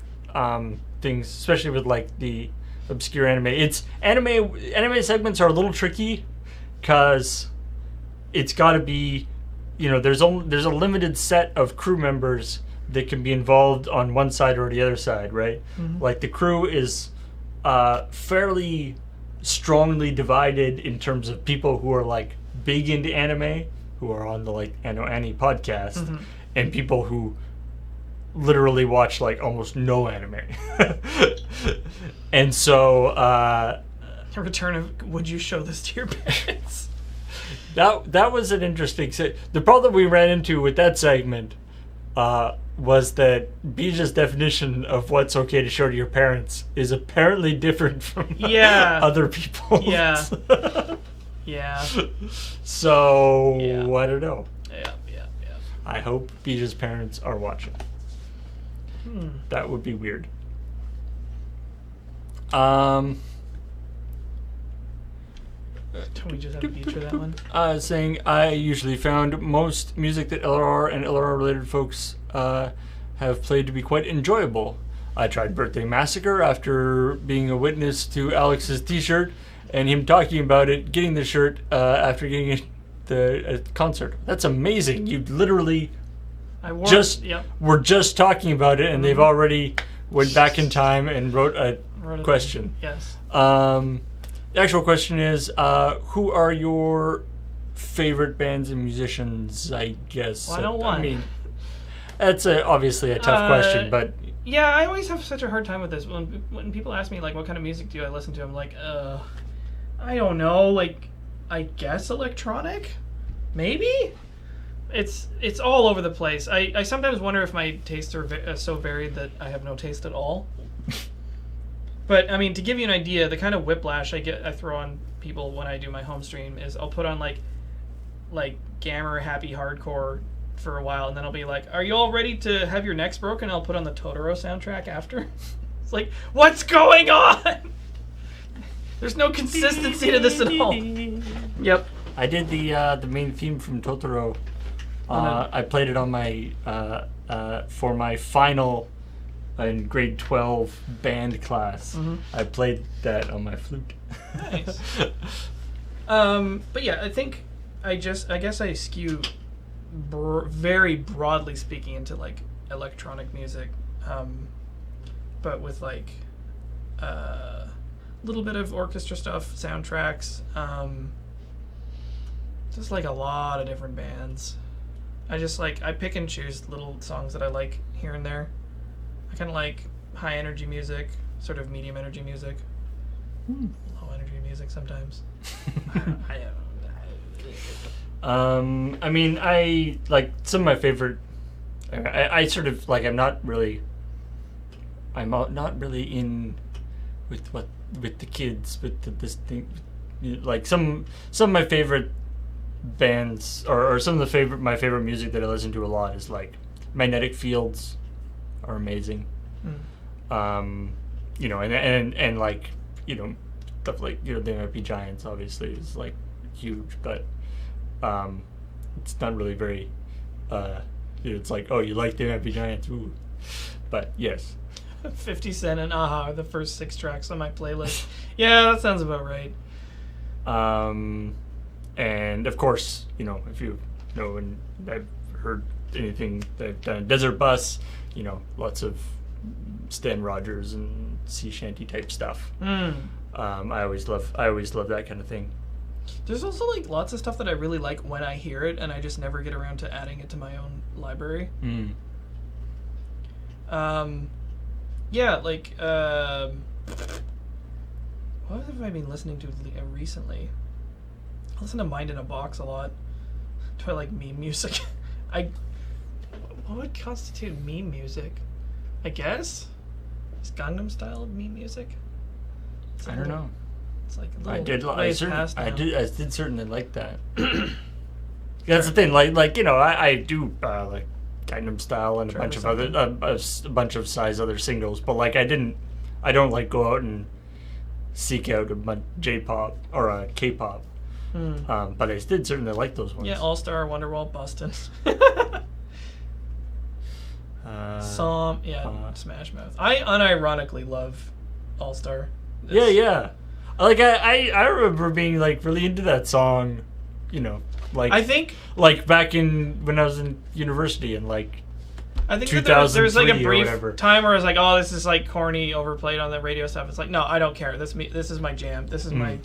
things, especially with like the obscure anime. Anime segments are a little tricky because it's got to be, there's a limited set of crew members that can be involved on one side or the other side, right? Like the crew is fairly strongly divided in terms of people who are like big into anime, who are on the like Annie podcast, and people who literally watch like almost no anime. And so A return of, would you show this to your parents? That was an interesting... The problem we ran into with that segment was that Bija's definition of what's okay to show to your parents is apparently different from other people's. Yeah. Yeah. So, I don't know. Yeah. I hope Bija's parents are watching. That would be weird. Can we just have a beach for that one? Saying I usually found most music that LRR and LRR related folks have played to be quite enjoyable. I tried Birthday Massacre after being a witness to Alex's t-shirt and him talking about it, getting the shirt after getting it the concert. That's amazing. You literally were just talking about it, and they've already went back in time and wrote a question. Yes. The actual question is, who are your favorite bands and musicians, I guess? Well, I don't want. I mean, that's obviously a tough question, but... Yeah, I always have such a hard time with this. When people ask me, like, what kind of music do I listen to, I'm like, I don't know, like, I guess electronic? Maybe? It's all over the place. I sometimes wonder if my tastes are so varied that I have no taste at all. But, I mean, to give you an idea, the kind of whiplash I throw on people when I do my home stream is I'll put on, like Gammer Happy Hardcore for a while, and then I'll be like, are you all ready to have your necks broken? I'll put on the Totoro soundtrack after. It's like, what's going on? There's no consistency to this at all. Yep. I did the main theme from Totoro. I played it on my for my final in grade 12 band class. I played that on my flute. Nice. But yeah, I think I guess I skew very broadly speaking into like electronic music, but with like a little bit of orchestra stuff, soundtracks, just like a lot of different bands. I pick and choose little songs that I like here and there. I kind of like high energy music, sort of medium energy music, low energy music sometimes. I mean, I like some of my favorite. I sort of like. I'm not really in with the kids, with this thing. Like some of my favorite bands, or some of my favorite music that I listen to a lot is like Magnetic Fields are amazing. You know, and like, you know, stuff like, you know, They Might Be Giants obviously is like huge, but it's not really very you know, it's like, oh, you like They Might Be Giants, ooh. But yes. 50 Cent and Aha are the first 6 tracks on my playlist. Yeah, that sounds about right. And of course, you know, if you know, and I've heard anything they've done, Desert Bus, you know, lots of Stan Rogers and sea shanty type stuff. I always love that kind of thing. There's also like lots of stuff that I really like when I hear it, and I just never get around to adding it to my own library. Yeah, like what have I been listening to recently? I listen to Mind in a Box a lot. Do I like meme music? What would constitute meme music? I guess? Is Gangnam Style meme music? I don't know. It's like a I did certainly like that. Sure. That's the thing. Like you know, I do like Gangnam Style and a bunch of other a bunch of size other singles, but like I don't like go out and seek out a J-pop or K-pop. But I did certainly like those ones. Yeah, All Star, Wonderwall, Bustin'. Smash Mouth. I unironically love All Star. Yeah. Like I remember being like really into that song, you know, like I think like back when I was in university and like I think 2003 there was like a or brief whatever. time where I was like, oh, this is like corny, overplayed on the radio stuff. It's like, no, I don't care. This is my jam. This is my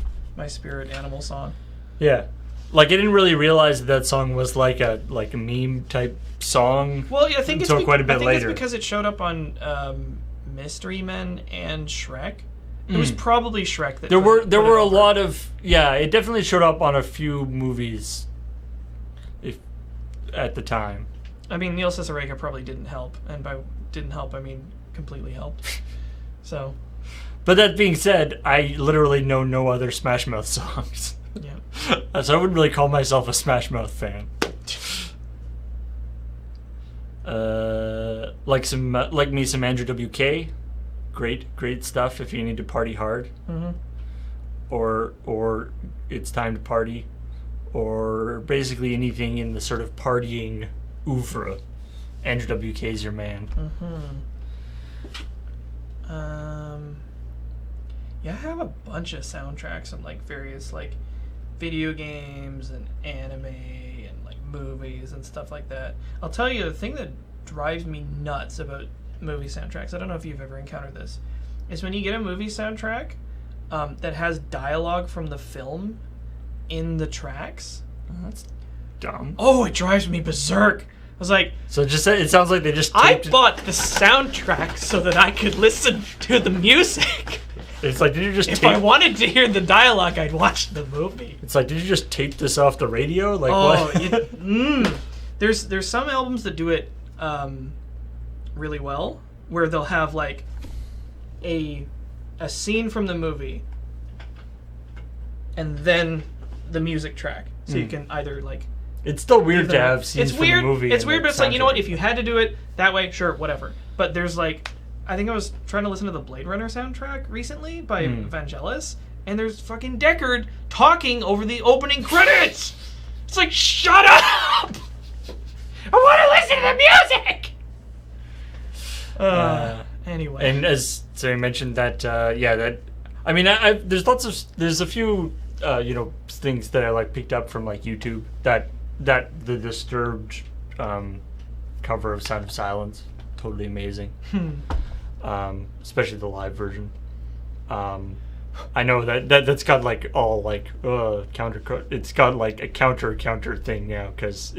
spirit animal song. Yeah. Like I didn't really realize that song was like a meme type song. Well, I think until quite a bit later. It's because it showed up on Mystery Men and Shrek. It was probably Shrek that there were a lot of it definitely showed up on a few movies at the time. I mean, Neil Cicerega probably didn't help, and by didn't help I mean completely helped. So, but that being said, I literally know no other Smash Mouth songs. Yeah. So I wouldn't really call myself a Smash Mouth fan. Like some Andrew WK. Great stuff if you need to party hard. Mm-hmm. Or it's time to party, or basically anything in the sort of partying oeuvre. Andrew WK is your man. Yeah, I have a bunch of soundtracks and like various like video games and anime and like movies and stuff like that. I'll tell you the thing that drives me nuts about movie soundtracks, I don't know if you've ever encountered this, is when you get a movie soundtrack that has dialogue from the film in the tracks. That's dumb. Oh, it drives me berserk. I was like, so it sounds like they just I bought the soundtrack so that I could listen to the music. It's like, did you just if I wanted to hear the dialogue, I'd watch the movie. It's like, did you just tape this off the radio? Like, what? There's some albums that do it really well, where they'll have like a scene from the movie and then the music track, so you can either like. It's still weird to have scenes from the movie. It's weird, but it's like, you know what? If you had to do it that way, sure, whatever. But there's like, I think I was trying to listen to the Blade Runner soundtrack recently by Vangelis, and there's fucking Deckard talking over the opening credits. It's like, shut up! I want to listen to the music. Anyway, and as Sarah mentioned that, I mean, there's a few things that I like picked up from like YouTube that the Disturbed cover of Sound of Silence, totally amazing. Especially the live version. I know that's got like all like counter. It's got like a counter thing now because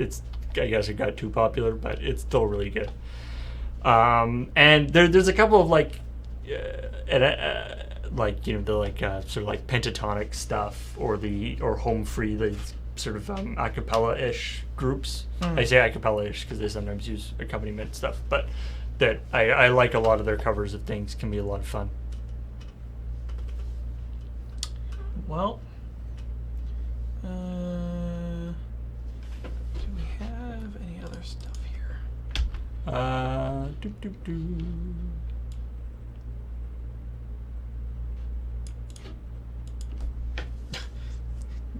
I guess it got too popular, but it's still really good. And there's a couple of like the sort of like pentatonic stuff or home free, the sort of a cappella-ish groups. I say a cappella-ish because they sometimes use accompaniment stuff, but that I like a lot of their covers of things. Can be a lot of fun. Well, do we have any other stuff here?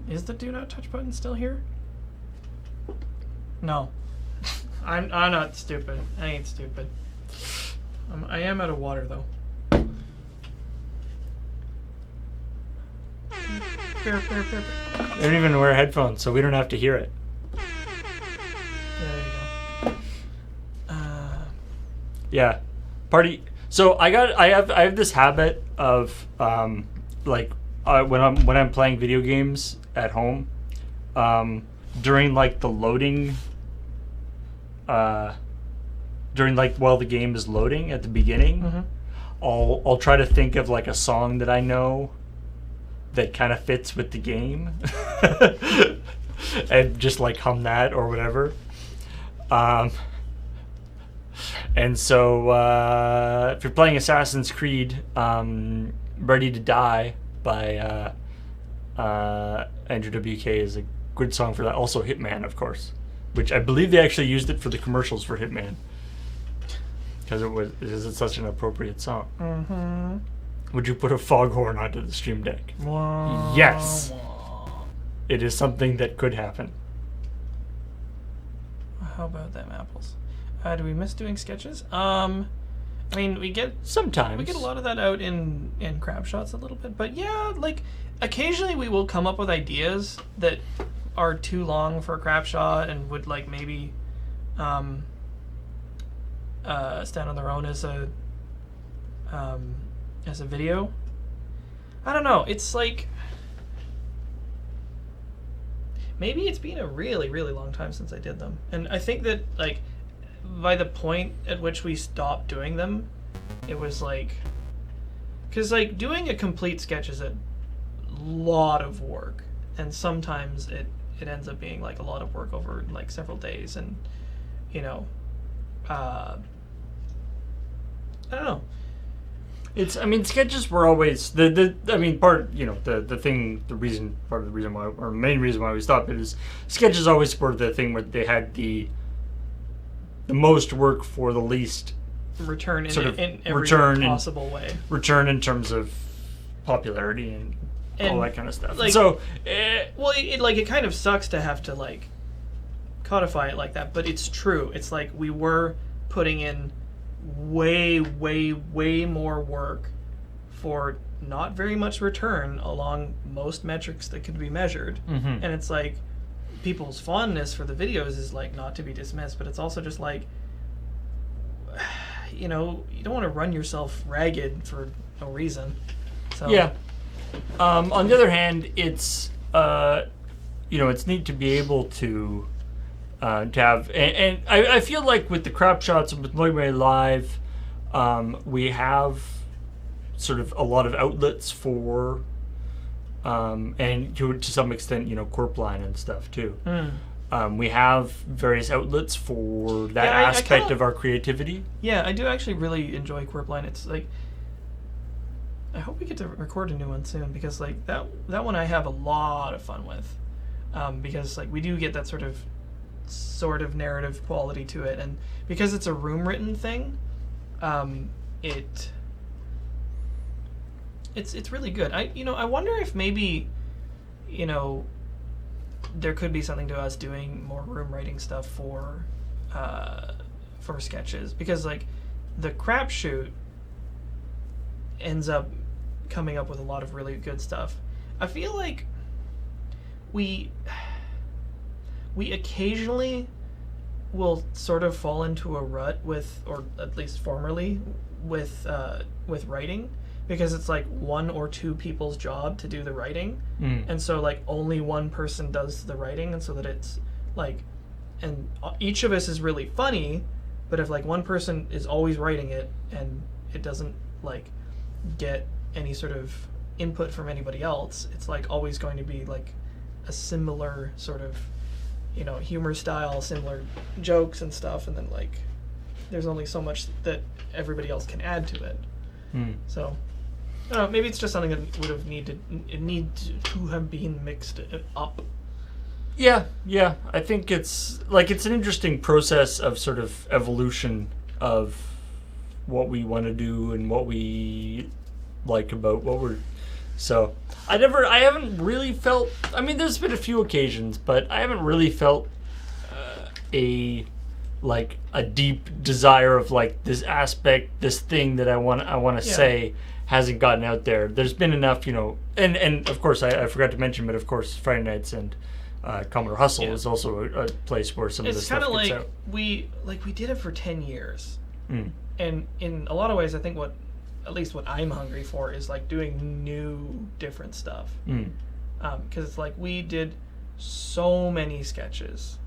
Is the do not touch button still here? No. I'm not stupid. I ain't stupid. I am out of water though. Fair. They don't even wear headphones, so we don't have to hear it. There you go. Yeah, party. So I have this habit of when I'm playing video games at home, during like the loading, while the game is loading at the beginning, I'll try to think of like a song that I know that kind of fits with the game, and just like hum that or whatever. And so if you're playing Assassin's Creed, Ready to Die by Andrew WK is a good song for that. Also Hitman, of course, which I believe they actually used it for the commercials for Hitman because it's such an appropriate song. Would you put a foghorn onto the Stream Deck? Yes. It is something that could happen. How about them apples? Do we miss doing sketches? I mean, we get a lot of that out in crab shots a little bit, but yeah, like occasionally we will come up with ideas that are too long for a crab shot and would like maybe stand on their own as a video. I don't know. It's like maybe it's been a really, really long time since I did them, and I think that like by the point at which we stopped doing them, it was like, because like doing a complete sketch is a lot of work, and sometimes it ends up being like a lot of work over like several days, and you know, I don't know. Sketches were always part of the main reason why we stopped it is sketches always were the thing where they had the the most work for the least return in, sort of in every return possible way. Return in terms of popularity and all that kind of stuff. Like, so, well, it kind of sucks to have to like codify it like that, but it's true. It's like we were putting in way more work for not very much return along most metrics that could be measured. And it's like people's fondness for the videos is like not to be dismissed, but it's also just like, you know, you don't want to run yourself ragged for no reason. So yeah. On the other hand, it's it's neat to be able to have, and I feel like with the crap shots and with Loading Ready Live, we have sort of a lot of outlets for, and to some extent, Corpline and stuff too. We have various outlets for that aspect of our creativity. Yeah, I do actually really enjoy Corpline. It's like, I hope we get to record a new one soon, because like that one I have a lot of fun with, because like we do get that sort of narrative quality to it, and because it's a room written thing, it's really good. I wonder if maybe there could be something to us doing more room writing stuff for sketches, because like the crapshoot ends up coming up with a lot of really good stuff. I feel like we occasionally will sort of fall into a rut with, or at least formerly, with writing, because it's like one or two people's job to do the writing, and so like only one person does the writing, and so that it's like, and each of us is really funny, but if like one person is always writing it and it doesn't like get any sort of input from anybody else, it's like always going to be like a similar sort of humor style, similar jokes and stuff, and then like there's only so much that everybody else can add to it. So I don't know, maybe it's just something that would have need to have been mixed up. Yeah, I think it's an interesting process of sort of evolution of what we want to do and what we like about what we're. So I haven't really felt. I mean, there's been a few occasions, but I haven't really felt a deep desire of like this aspect, this thing that I want to say hasn't gotten out there. There's been enough, and of course I forgot to mention, but of course Friday Nights and Commodore Hustle is also a place where some of this stuff gets out. It's kind of like we did it for 10 years. And in a lot of ways, I think at least what I'm hungry for is like doing new, different stuff. Because it's like we did so many sketches,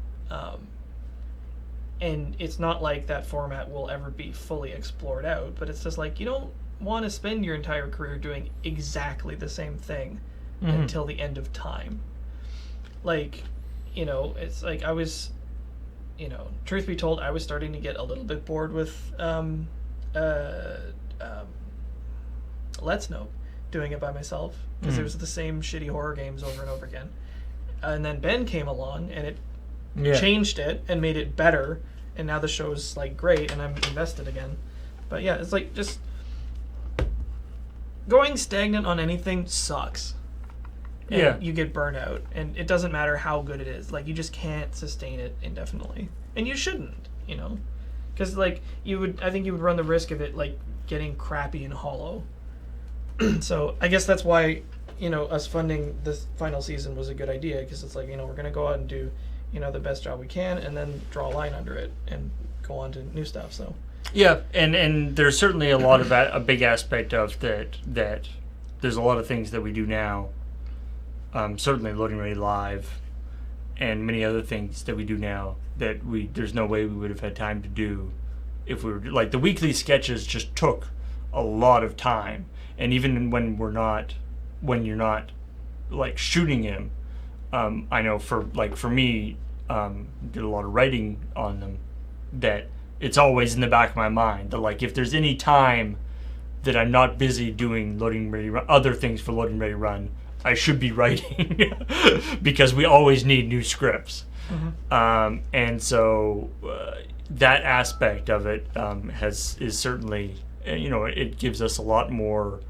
and it's not like that format will ever be fully explored out. But it's just like you don't want to spend your entire career doing exactly the same thing until the end of time. Like, it's like I was. Truth be told, I was starting to get a little bit bored with Let's Know, doing it by myself, because it was the same shitty horror games over and over again. And then Ben came along, and it changed it and made it better, and now the show's like great, and I'm invested again. But yeah, it's like just going stagnant on anything sucks. And you get burnout, and it doesn't matter how good it is. Like, you just can't sustain it indefinitely, and you shouldn't, because like I think you would run the risk of it like getting crappy and hollow. So I guess that's why us funding this final season was a good idea, because it's like we're gonna go out and do the best job we can, and then draw a line under it and go on to new stuff. So yeah, and there's certainly a lot of a big aspect of that there's a lot of things that we do now. Certainly Loading Ready Live and many other things that we do now that there's no way we would have had time to do if we were like the weekly sketches just took a lot of time, and even when you're not like shooting him, I know for me did a lot of writing on them, that it's always in the back of my mind that like if there's any time that I'm not busy doing Loading Ready Run, other things for Loading Ready Run, I should be writing because we always need new scripts. And so that aspect of it is certainly, it gives us a lot more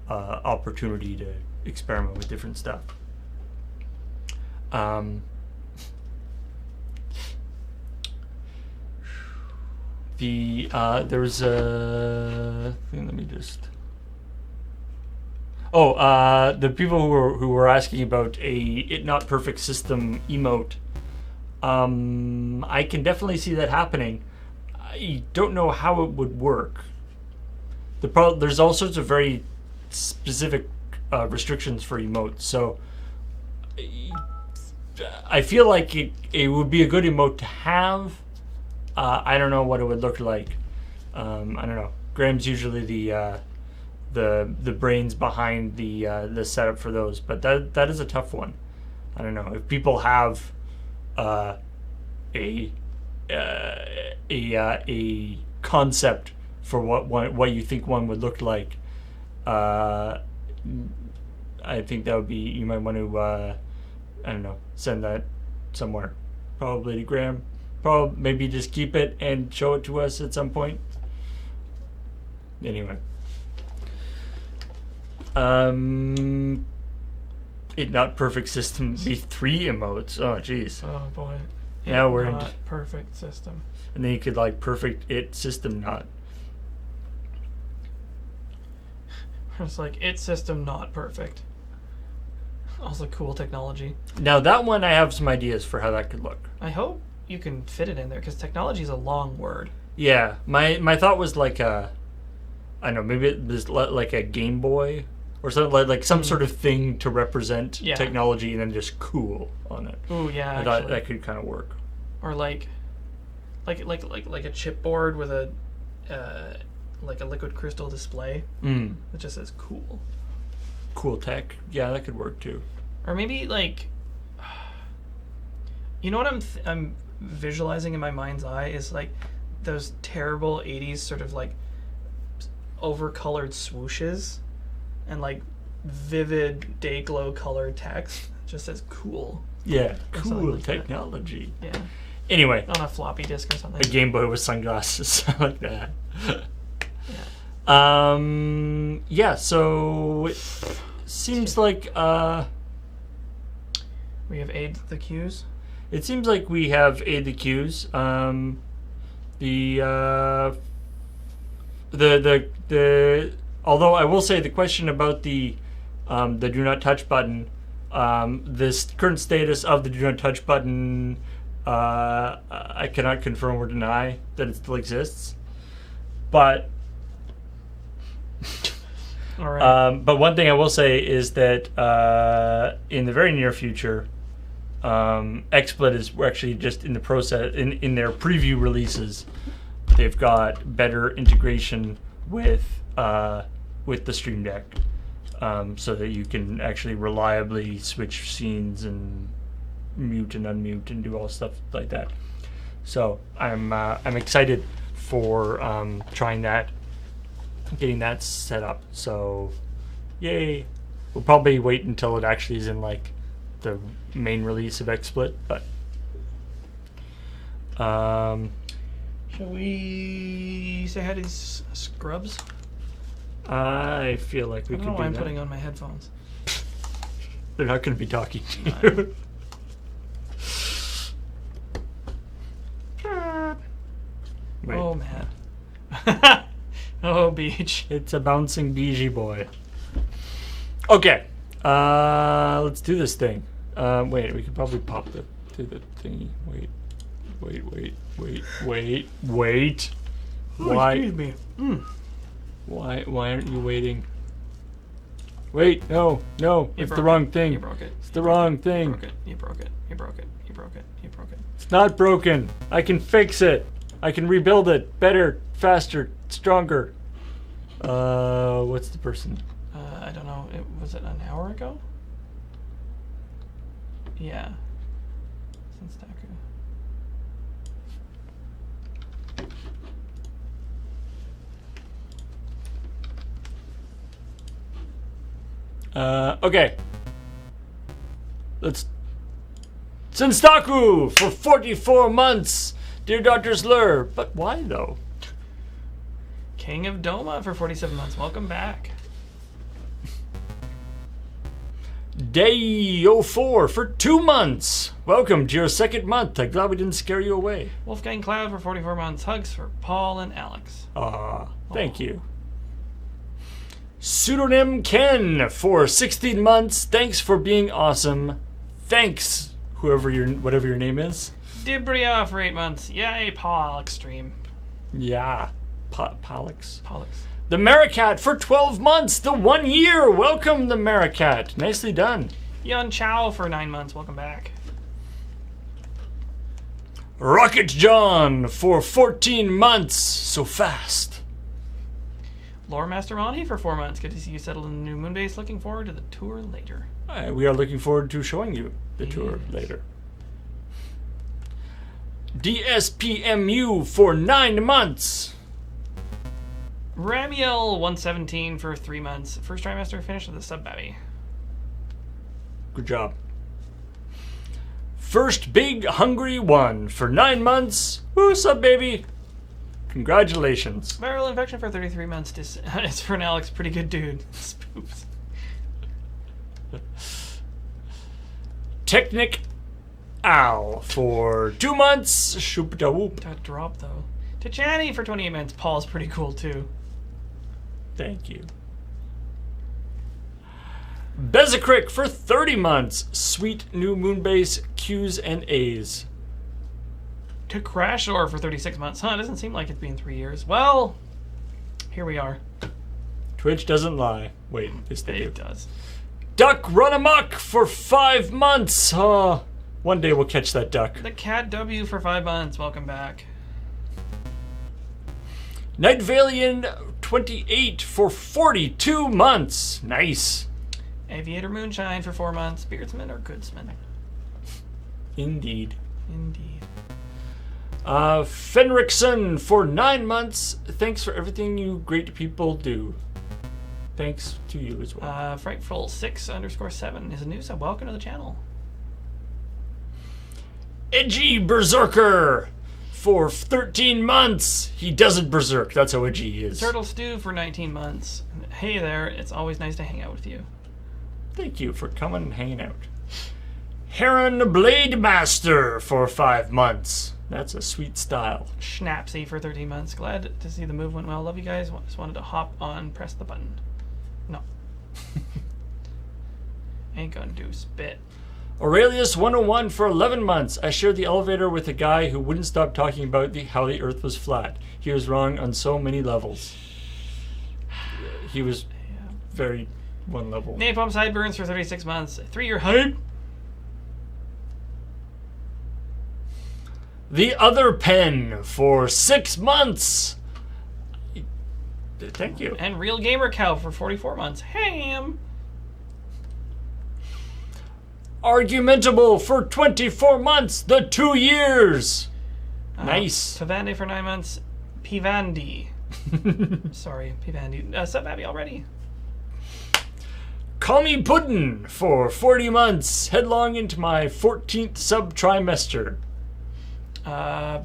opportunity to experiment with different stuff. There was a thing. Let me just. The people who were asking about a It Not Perfect System emote. I can definitely see that happening. I don't know how it would work. There's all sorts of very specific restrictions for emotes, so I feel like it would be a good emote to have. I don't know what it would look like. I don't know. Graham's usually the brains behind the setup for those, but that is a tough one. I don't know if people have a concept for what you think one would look like. I think that would be, you might want to I don't know, send that somewhere, probably to Graham. Probably maybe just keep it and show it to us at some point. Anyway. It Not Perfect System V3 emotes. Oh jeez. Oh boy. Now we're in perfect system. And then you could like perfect it system not. It's like it system not perfect. Also cool technology. Now that one I have some ideas for how that could look. I hope you can fit it in there because technology is a long word. Yeah, my thought was like I don't know, maybe it was like a Game Boy or something, like some sort of thing to represent technology, and then just cool on it. Ooh, yeah, I thought that could kind of work. Or like a chipboard with a like a liquid crystal display that just says cool. Cool tech. Yeah, that could work too. Or maybe like, you know what I'm visualizing in my mind's eye is like those terrible 80s sort of like overcolored swooshes and like vivid day glow colored text just says cool. Yeah, cool like technology. That. Yeah. Anyway, on a floppy disk or something. A Game Boy with sunglasses like that. Yeah. So it seems like we have aid the queues. It seems like we have aid the queues. Although I will say the question about the do not touch button, this current status of the do not touch button, I cannot confirm or deny that it still exists, but all right. But one thing I will say is that in the very near future, XSplit is actually just in the process in their preview releases. They've got better integration with the Stream Deck, so that you can actually reliably switch scenes and mute and unmute and do all stuff like that. So I'm excited for trying that, getting that set up. So yay! We'll probably wait until it actually is in like the main release of XSplit, but shall we say hi to these scrubs? I feel like we I could don't know do why I'm that. putting on my headphones. They're not going to be talking to you. Wait. Oh man. Oh beach. It's a bouncing BG boy. Okay. Let's do this thing. Wait, we could probably pop the thingy. Wait. Oh, Why? excuse me. Why aren't you waiting? Wait, no, it's the wrong thing. You broke it. It's the wrong thing. You broke it. It's not broken. I can fix it. I can rebuild it better, faster, stronger. What's the person? I don't know. Was it an hour ago? Yeah. Since Okay. Let's Senstaku for 44 months. Dear Dr. Slur, but why though? King of Doma for 47 months. Welcome back. Day 04 for 2 months. Welcome to your second month. I'm glad we didn't scare you away. Wolfgang Cloud for 44 months. Hugs for Paul and Alex. Thank you. Pseudonym Ken for 16 months. Thanks for being awesome. Thanks, whatever your name is. Dibria for 8 months. Yay, Paul Extreme. Yeah, Pollux. Pollux. The Maricat for 12 months. The 1 year. Welcome, the Maricat. Nicely done. Yun Chow for 9 months. Welcome back. Rocket John for 14 months. So fast. Lore Master Monty for 4 months. Good to see you settled in the new moon base. Looking forward to the tour later. We are looking forward to showing you the tour later. DSPMU for 9 months. Ramiel 117 for 3 months. First trimester finished with a sub babby. Good job. First Big Hungry One for 9 months. Woo, sub baby. Congratulations. Viral infection for 33 months. It's for an Alex. Pretty good dude. Spoops. Technic Al for 2 months. Shoop da whoop. That drop though. Tachani for 28 months. Paul's pretty cool too. Thank you. Bezacrick for 30 months. Sweet new moonbase Q's and A's. To Crashor for 36 months. Huh, it doesn't seem like it's been 3 years. Well, here we are. Twitch doesn't lie. Wait, yes they do. It does. Duck Run Amok for 5 months. One day we'll catch that duck. The Cat W for 5 months. Welcome back. Night Valian 28 for 42 months. Nice. Aviator Moonshine for 4 months. Beardsmen or Goodsmen? Indeed. Indeed. Fenrickson for 9 months. Thanks for everything you great people do. Thanks to you as well. Frightful6_7 is a new sub. Welcome to the channel. Edgy Berserker for 13 months. He doesn't berserk. That's how edgy he is. Turtle Stew for 19 months. Hey there, it's always nice to hang out with you. Thank you for coming and hanging out. Heron Blade Master for 5 months. That's a sweet style. Schnapsy for 13 months. Glad to see the move went well. Love you guys. Just wanted to hop on, press the button. No. Ain't gonna do spit. Aurelius 101 for 11 months. I shared the elevator with a guy who wouldn't stop talking about how the earth was flat. He was wrong on so many levels. He was very one level. Napalm Sideburns for 36 months. 3-year hype. The Other Pen for 6 months. Thank you. And Real Gamer Cow for 44 months. Ham. Argumentable for 24 months. The 2 years. Nice. Pavandi for 9 months. Pivandi. Sorry, Pivandi. Sub Abby already. Call me Puddin for 40 months. Headlong into my 14th sub trimester.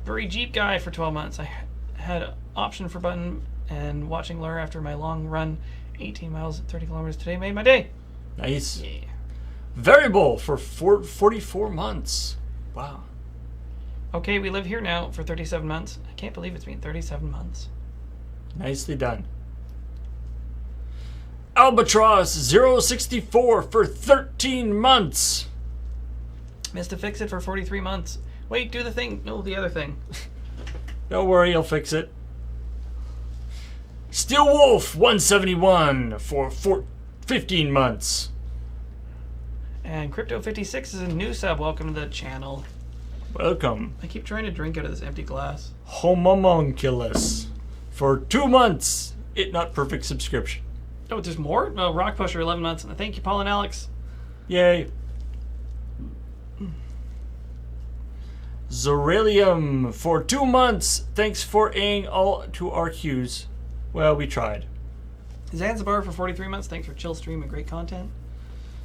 Bury Jeep Guy for 12 months. I had an option for button and watching Lure after my long run, 18 miles at 30 kilometers today made my day. Nice. Yeah. Variable for 44 months. Wow. Okay, we live here now for 37 months. I can't believe it's been 37 months. Nicely done. Albatross 064 for 13 months. Missed Fix It for 43 months. Wait, do the thing. No, the other thing. Don't worry, I'll fix it. Steel Wolf 171 for 15 months. And Crypto56 is a new sub. Welcome to the channel. Welcome. I keep trying to drink out of this empty glass. Homunculus for 2 months. It not perfect subscription. Oh, there's more? Oh, Rock Pusher 11 months. And thank you, Paul and Alex. Yay. Zorelium for 2 months. Thanks for aiding all to our queues. Well, we tried. Zanzibar for 43 months. Thanks for chill stream and great content.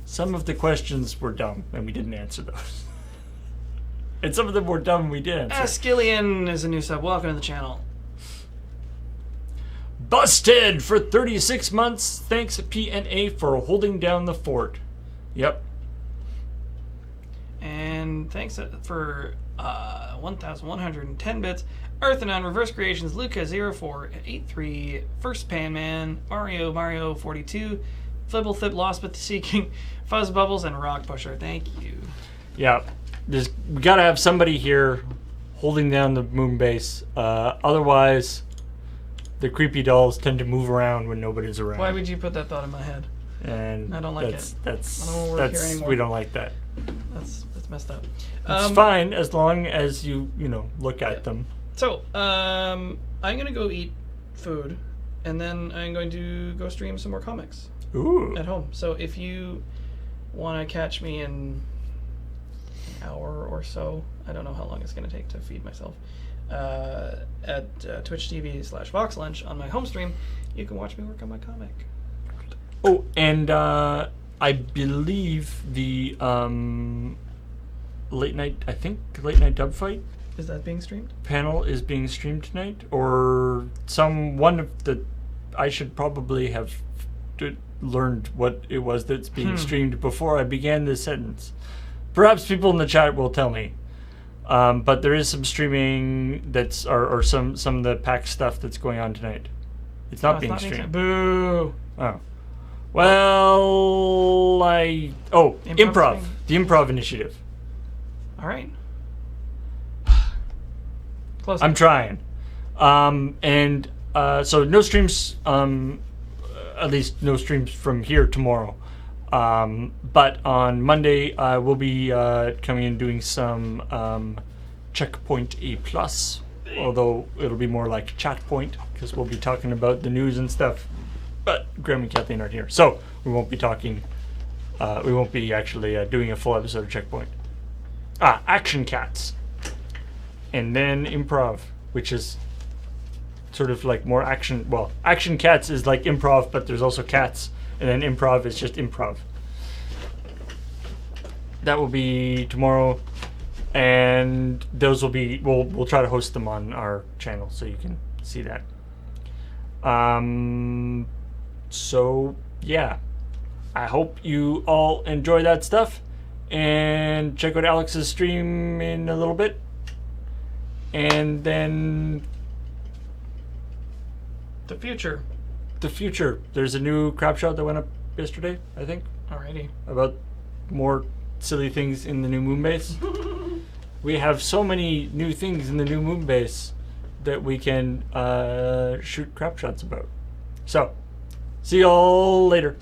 Some of the questions were dumb, and we didn't answer those. And some of them were dumb and we did answer. Skillian is a new sub. Welcome to the channel. Busted for 36 months. Thanks PNA for holding down the fort. Yep. And thanks for 1,110 bits. Earthanon, Reverse Creations, Luca0483, First Panman, Mario 42, Flibble Thip Lost but Seeking, Fuzz Bubbles, and Rock Pusher. Thank you. Yeah. We gotta have somebody here holding down the moon base. Otherwise, the creepy dolls tend to move around when nobody's around. Why would you put that thought in my head? And I don't like it. I don't wanna work here anymore. We don't like that. That's messed up. It's fine as long as you look at them. So, I'm gonna go eat food, and then I'm going to go stream some more comics. Ooh. At home. So if you want to catch me in an hour or so, I don't know how long it's going to take to feed myself, at Twitch TV/VoxLunch on my home stream, you can watch me work on my comic. Oh, and I believe the late night dub fight is that being streamed? Panel is being streamed tonight, or one of the. I should probably have learned what it was that's being streamed before I began this sentence. Perhaps people in the chat will tell me. But there is some streaming or some of the pack stuff that's going on tonight. It's not being streamed. Boo. Oh. Well, improv. The improv initiative. All right. Close. I'm trying. So no streams, at least no streams from here tomorrow. But on Monday, we'll be coming and doing some Checkpoint A+, although it'll be more like Chat Point, because we'll be talking about the news and stuff. But Graham and Kathleen aren't here, so we won't be talking, we won't be actually doing a full episode of Checkpoint. Action Cats. And then improv, which is sort of like more action. Well, Action Cats is like improv, but there's also cats, and then improv is just improv. That will be tomorrow, and those will be. We'll try to host them on our channel so you can see that. So yeah, I hope you all enjoy that stuff, and check out Alex's stream in a little bit. And then the future. There's a new crap shot that went up yesterday, I think. Alrighty. About more silly things in the new moon base. We have so many new things in the new moon base that we can shoot crap shots about. So, see y'all later.